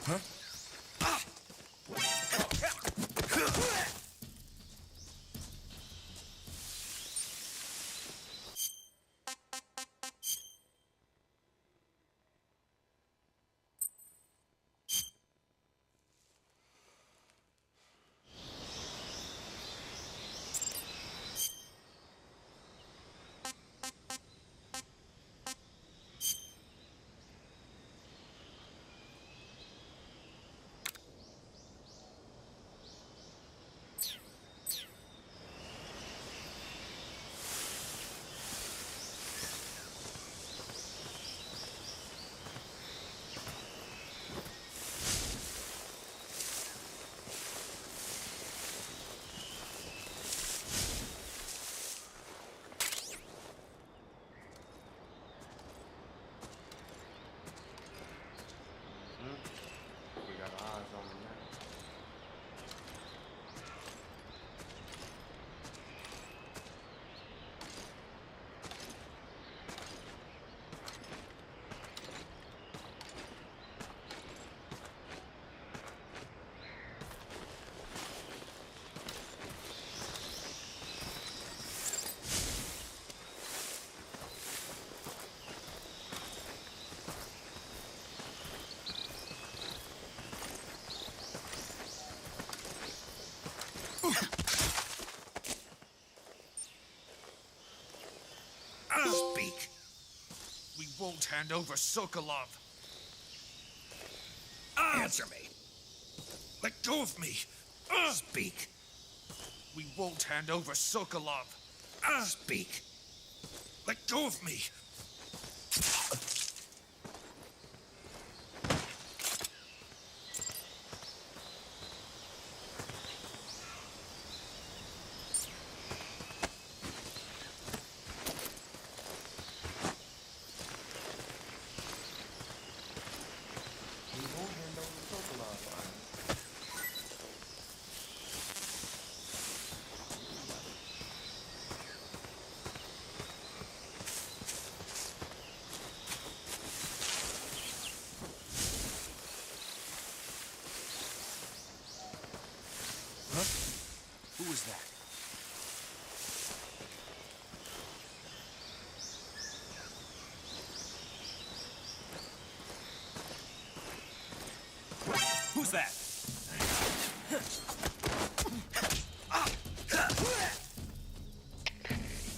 Huh? We got eyes on them now. Speak. We won't hand over Sokolov. Answer me. Let go of me. Speak. We won't hand over Sokolov. Speak. Let go of me. was that?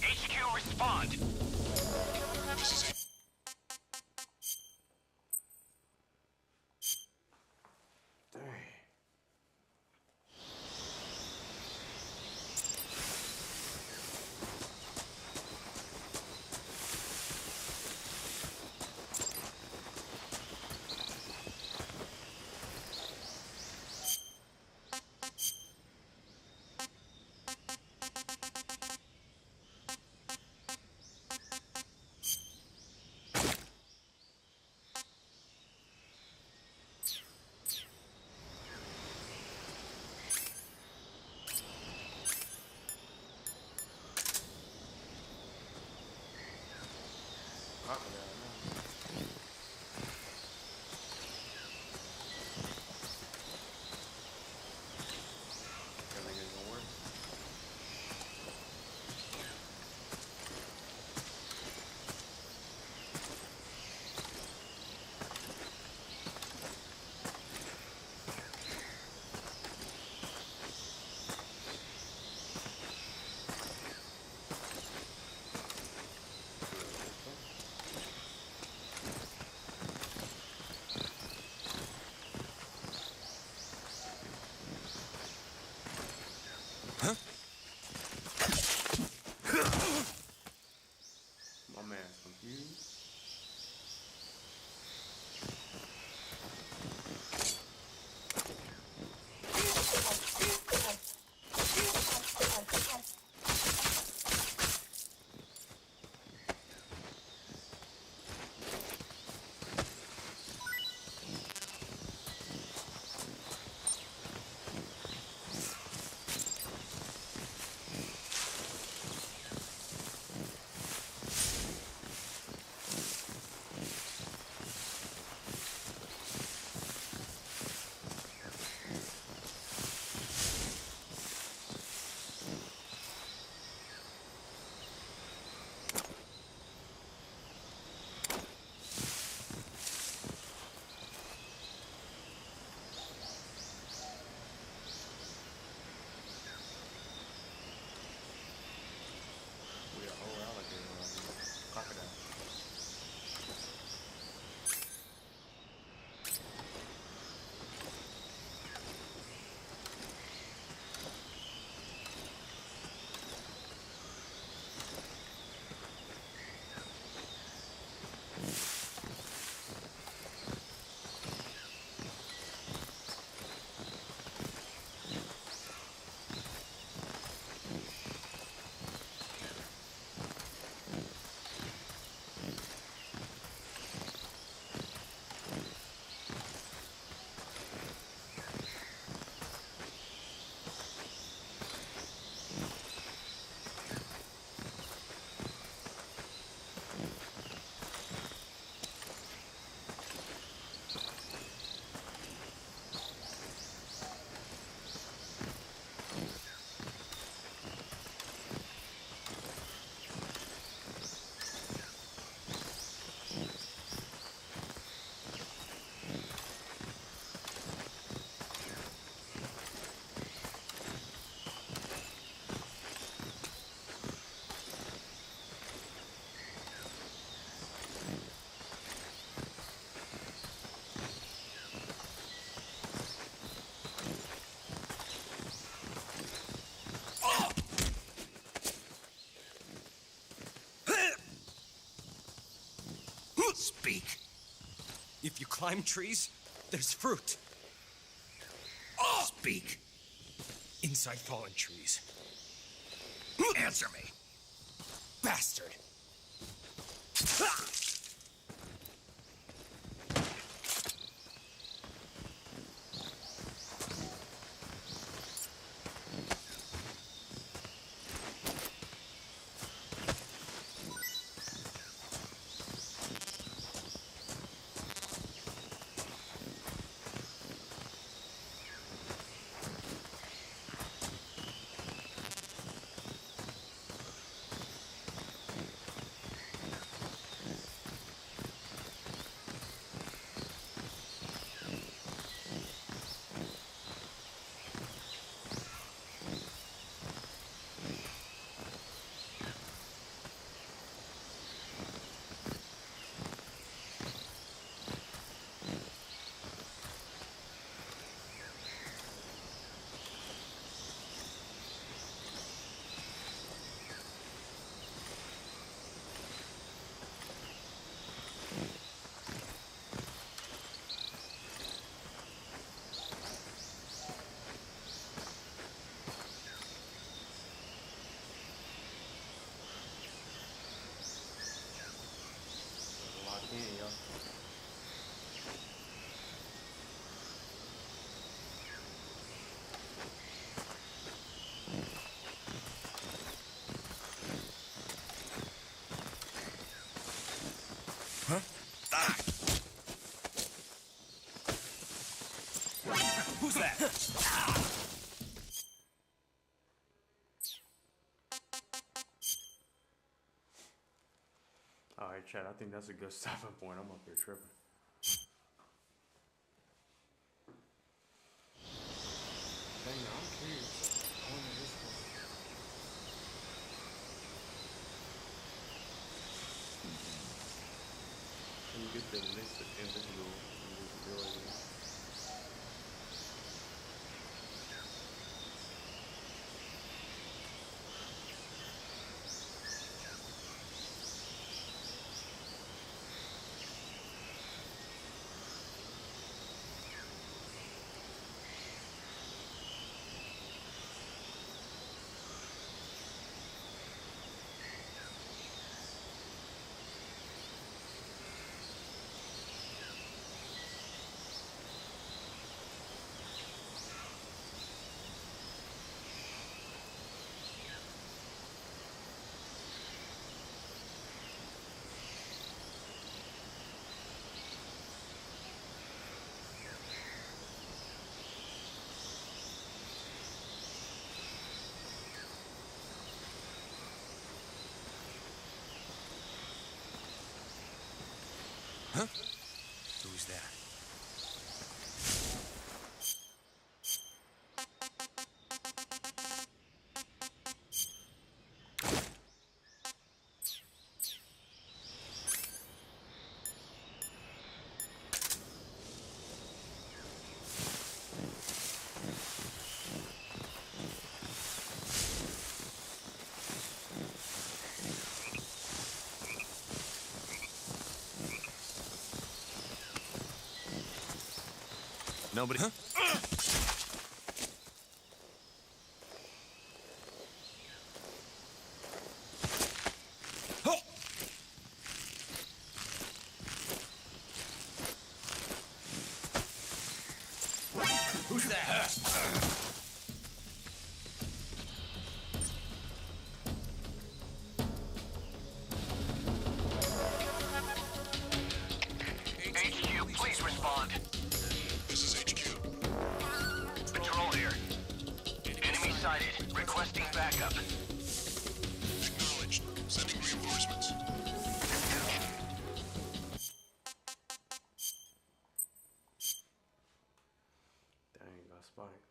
HQ, respond. My man's confused. Speak. If you climb trees, there's fruit. Speak. Inside fallen trees. Answer me. Bastard. Alright, Chad, I think that's a good stopping point. I'm up here tripping. Dang, I'm curious. Going to this one. Can you get the list of invisibility? Huh? Who's that? Nobody. Huh? Who's that? HQ, please respond. This is HQ. Patrol here. Enemy sighted. Requesting backup. Acknowledged. Sending reinforcements. Dang, got spotted.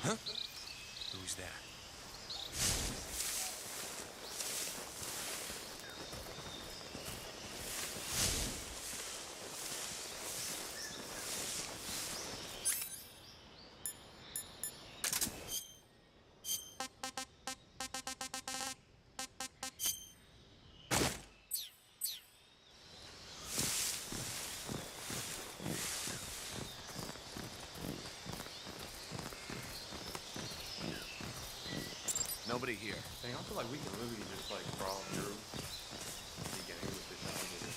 Huh? Who's that? Nobody here. Dang, I feel like we can literally just like crawl through the game with this shot and get it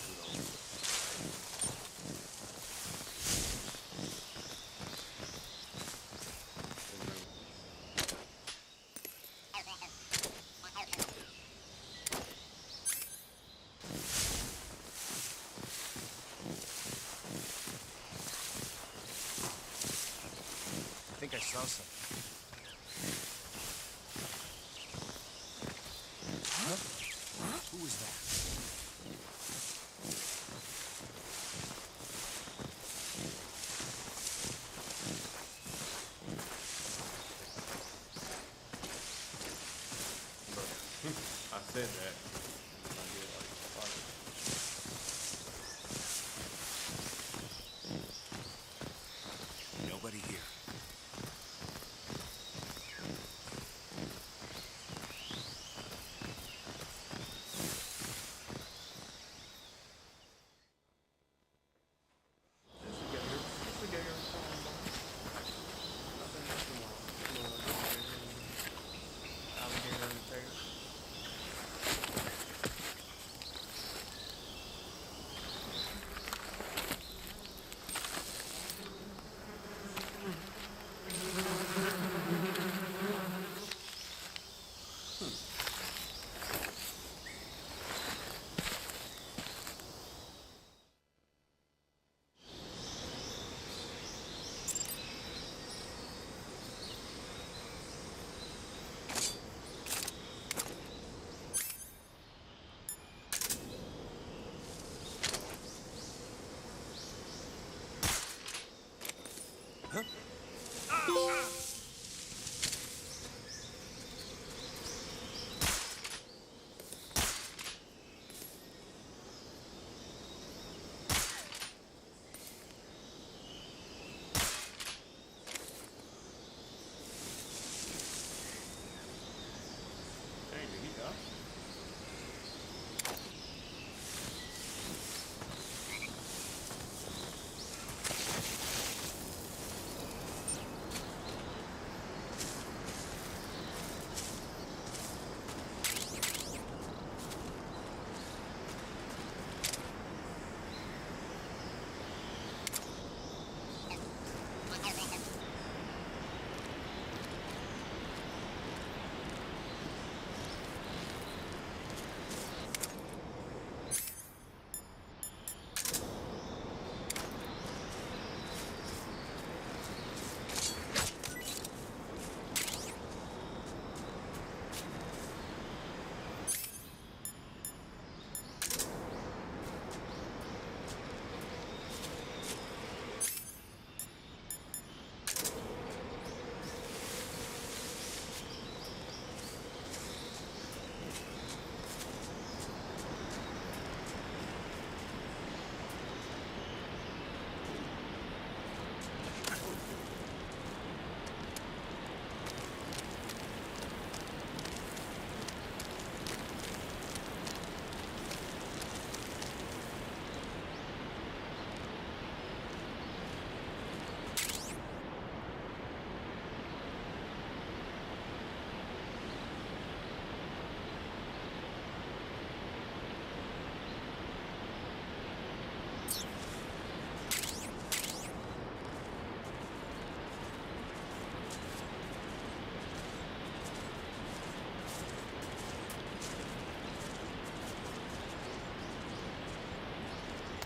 I think I saw something. Who was that? said that. I did like fire. Nobody here.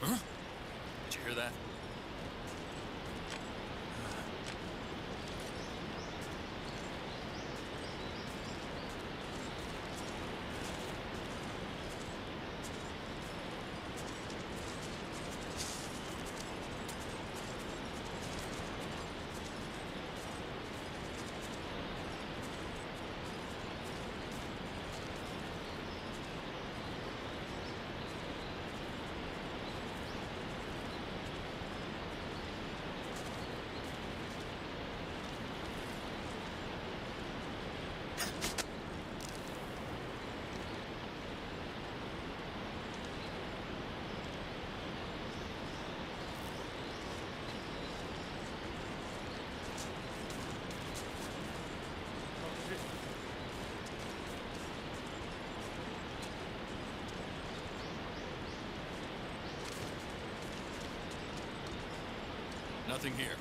Huh? Did you hear that? Nothing here.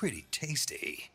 pretty tasty.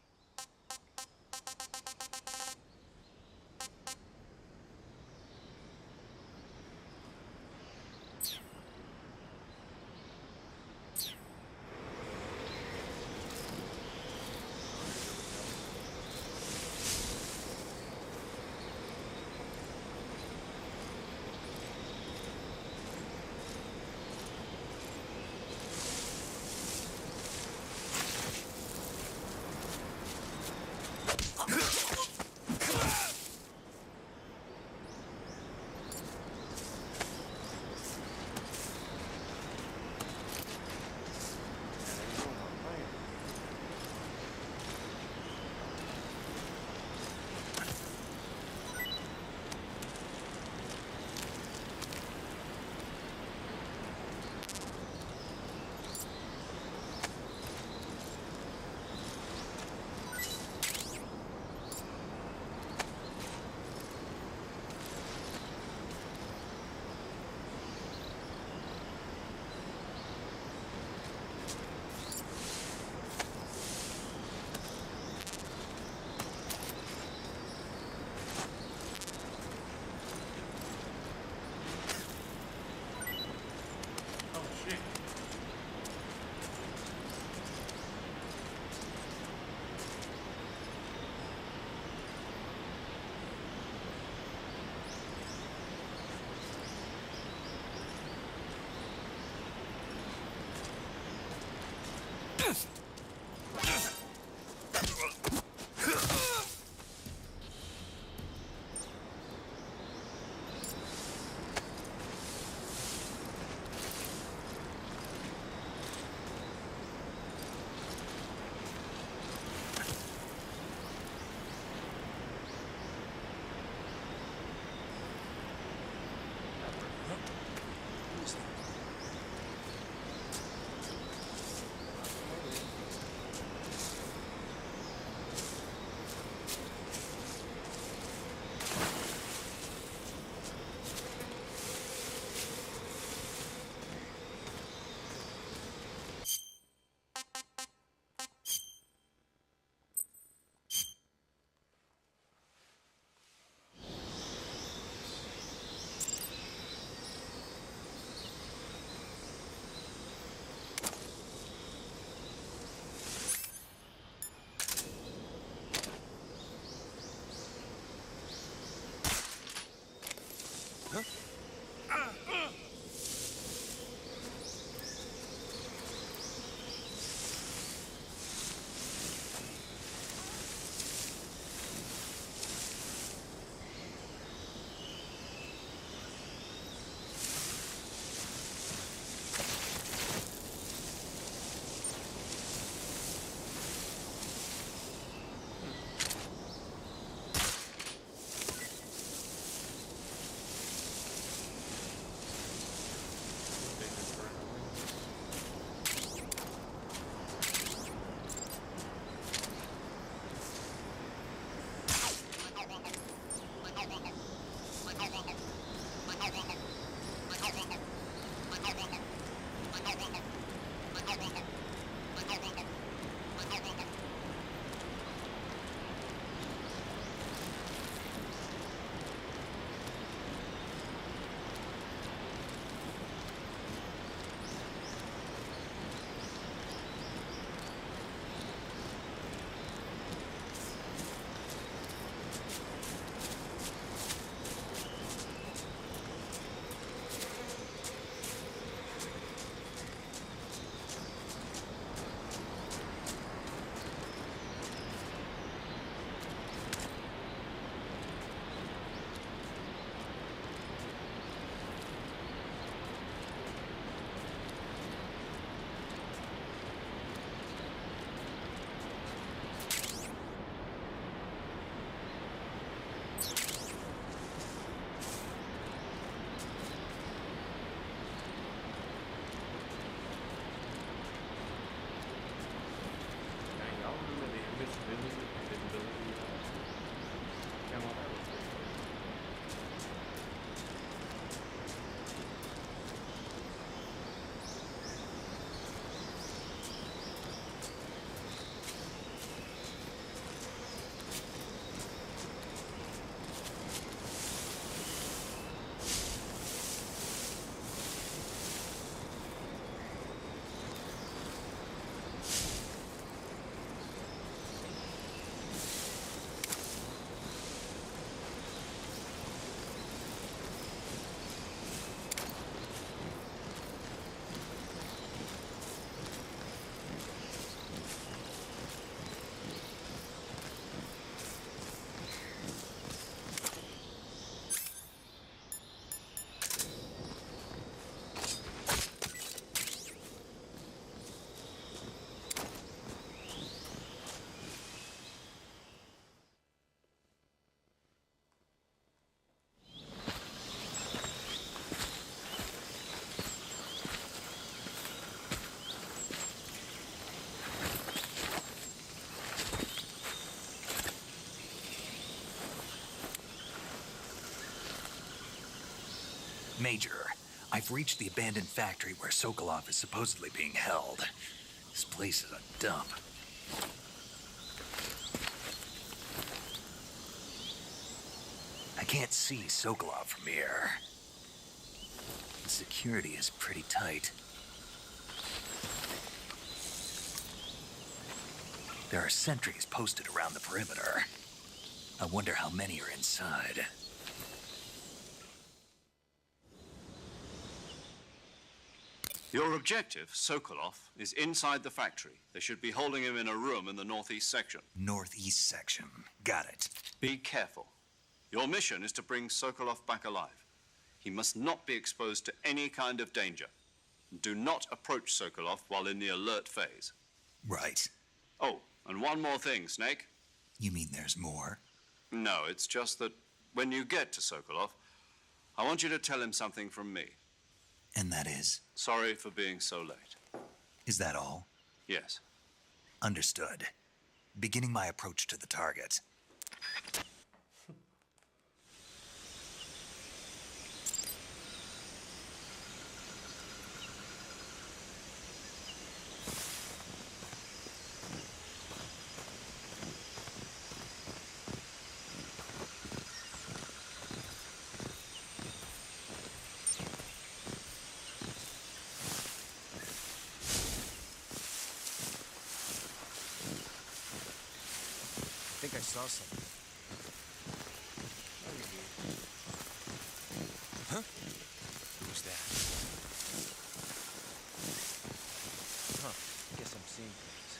Major, I've reached the abandoned factory where Sokolov is supposedly being held. This place is a dump. I can't see Sokolov from here. The security is pretty tight. There are sentries posted around the perimeter. I wonder how many are inside. Your objective, Sokolov, is inside the factory. They should be holding him in a room in the northeast section. Northeast section. Got it. Be careful. Your mission is to bring Sokolov back alive. He must not be exposed to any kind of danger. Do not approach Sokolov while in the alert phase. Right. Oh, and one more thing, Snake. You mean there's more? No, it's just that when you get to Sokolov, I want you to tell him something from me. And that is? Sorry for being so late. Is that all? Yes. Understood. Beginning my approach to the target. I think I saw something. Huh? Who's that? Huh. Guess I'm seeing things.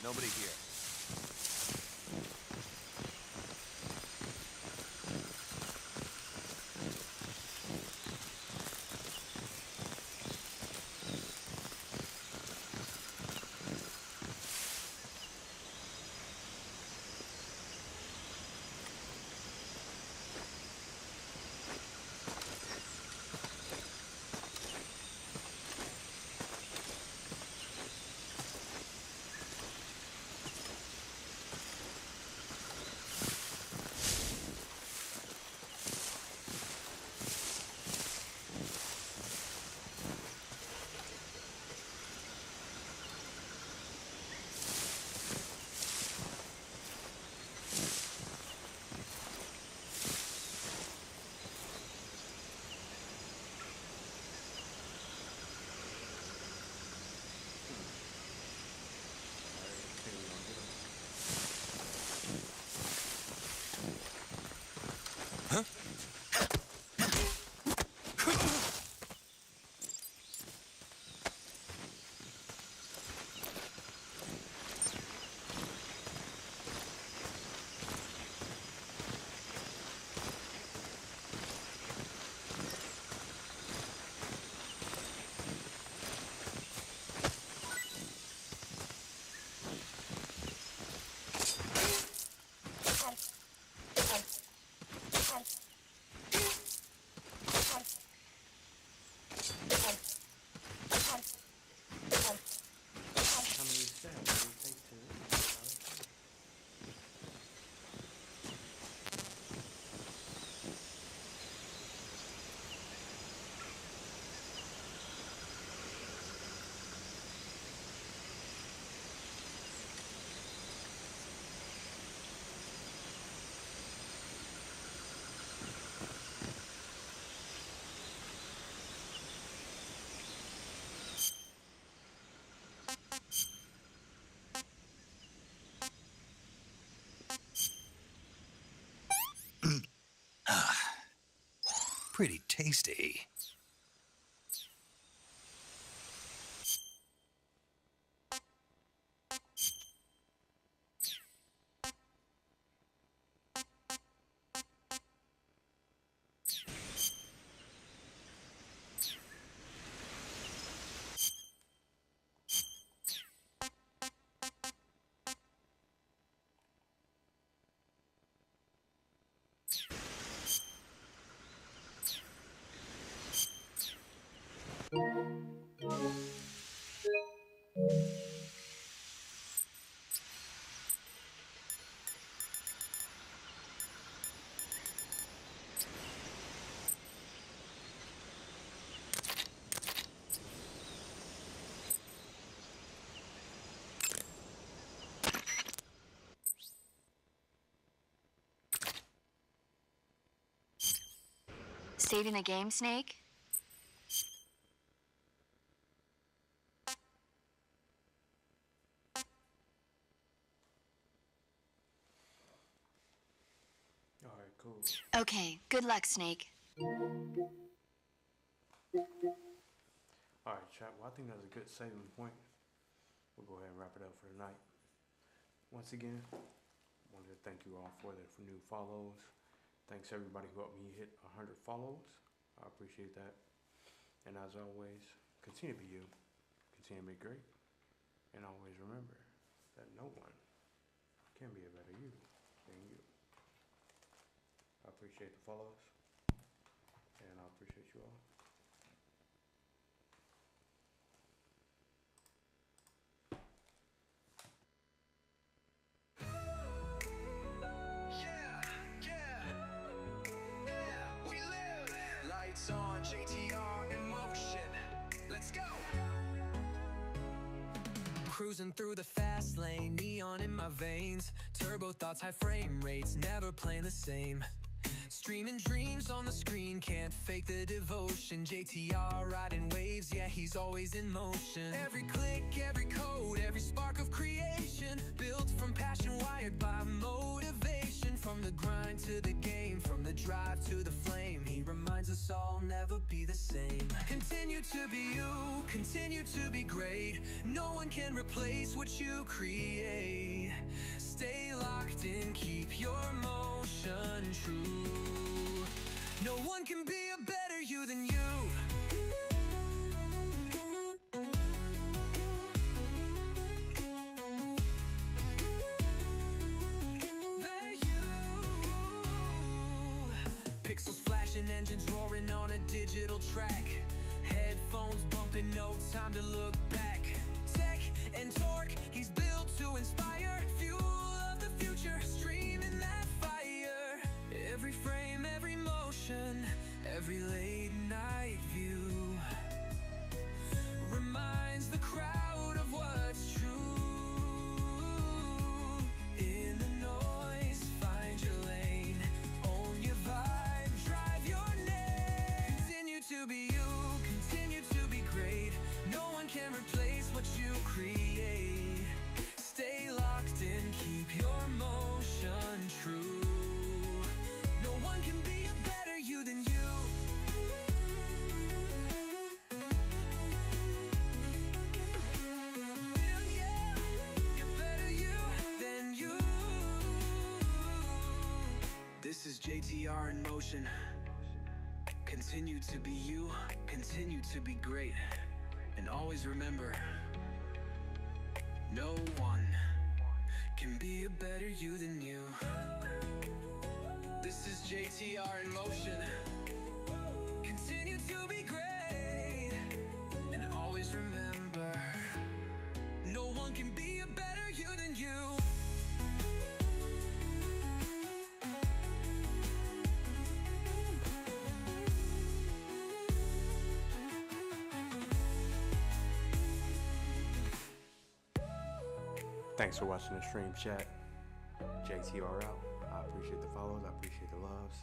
Nobody here. Pretty tasty. Saving the game, Snake? Alright, cool. Okay, good luck, Snake. Alright, chat. Well, I think that's a good saving point. We'll go ahead and wrap it up for tonight. Once again, wanted to thank you all for the new follows. Thanks everybody who helped me hit 100 follows. I appreciate that. And as always, continue to be you. Continue to be great. And always remember that no one can be a better you than you. I appreciate the follows. And I appreciate you all. On JTR in motion. Let's go. Cruising through the fast lane, neon in my veins, turbo thoughts, high frame rates, never playing the same. Streaming dreams on the screen, can't fake the devotion. JTR riding waves, yeah, he's always in motion. Every click, every code, every spark of creation, built from passion, wired by motivation. From the grind to the game, from the drive to the flame, he reminds us all never be the same. Continue to be you, continue to be great. No one can replace what you create. Stay locked in, keep your motion true. No one can be a better you than you. Pixels flashing, engines roaring on a digital track. Headphones bumping, no time to look back. Tech and torque, he's built to inspire. Fuel of the future, streaming that fire. Every frame, every motion, every late night view reminds the crowd of what's true. In the noise, find your lane, own your vibe, drive your name. Continue to be you, continue to be great. No one can replace what you create. Stay locked in, keep your motion true. No one can be a better you than you. Yeah, you're better you than you. This is JTR in motion. Continue to be you, continue to be great. And always remember, no one can be a better you than you. This is JTR in motion. Continue to be great. And always remember, no one can be a better you than you. Thanks for watching the stream, chat. JTR out. I appreciate the follows. I appreciate the loves.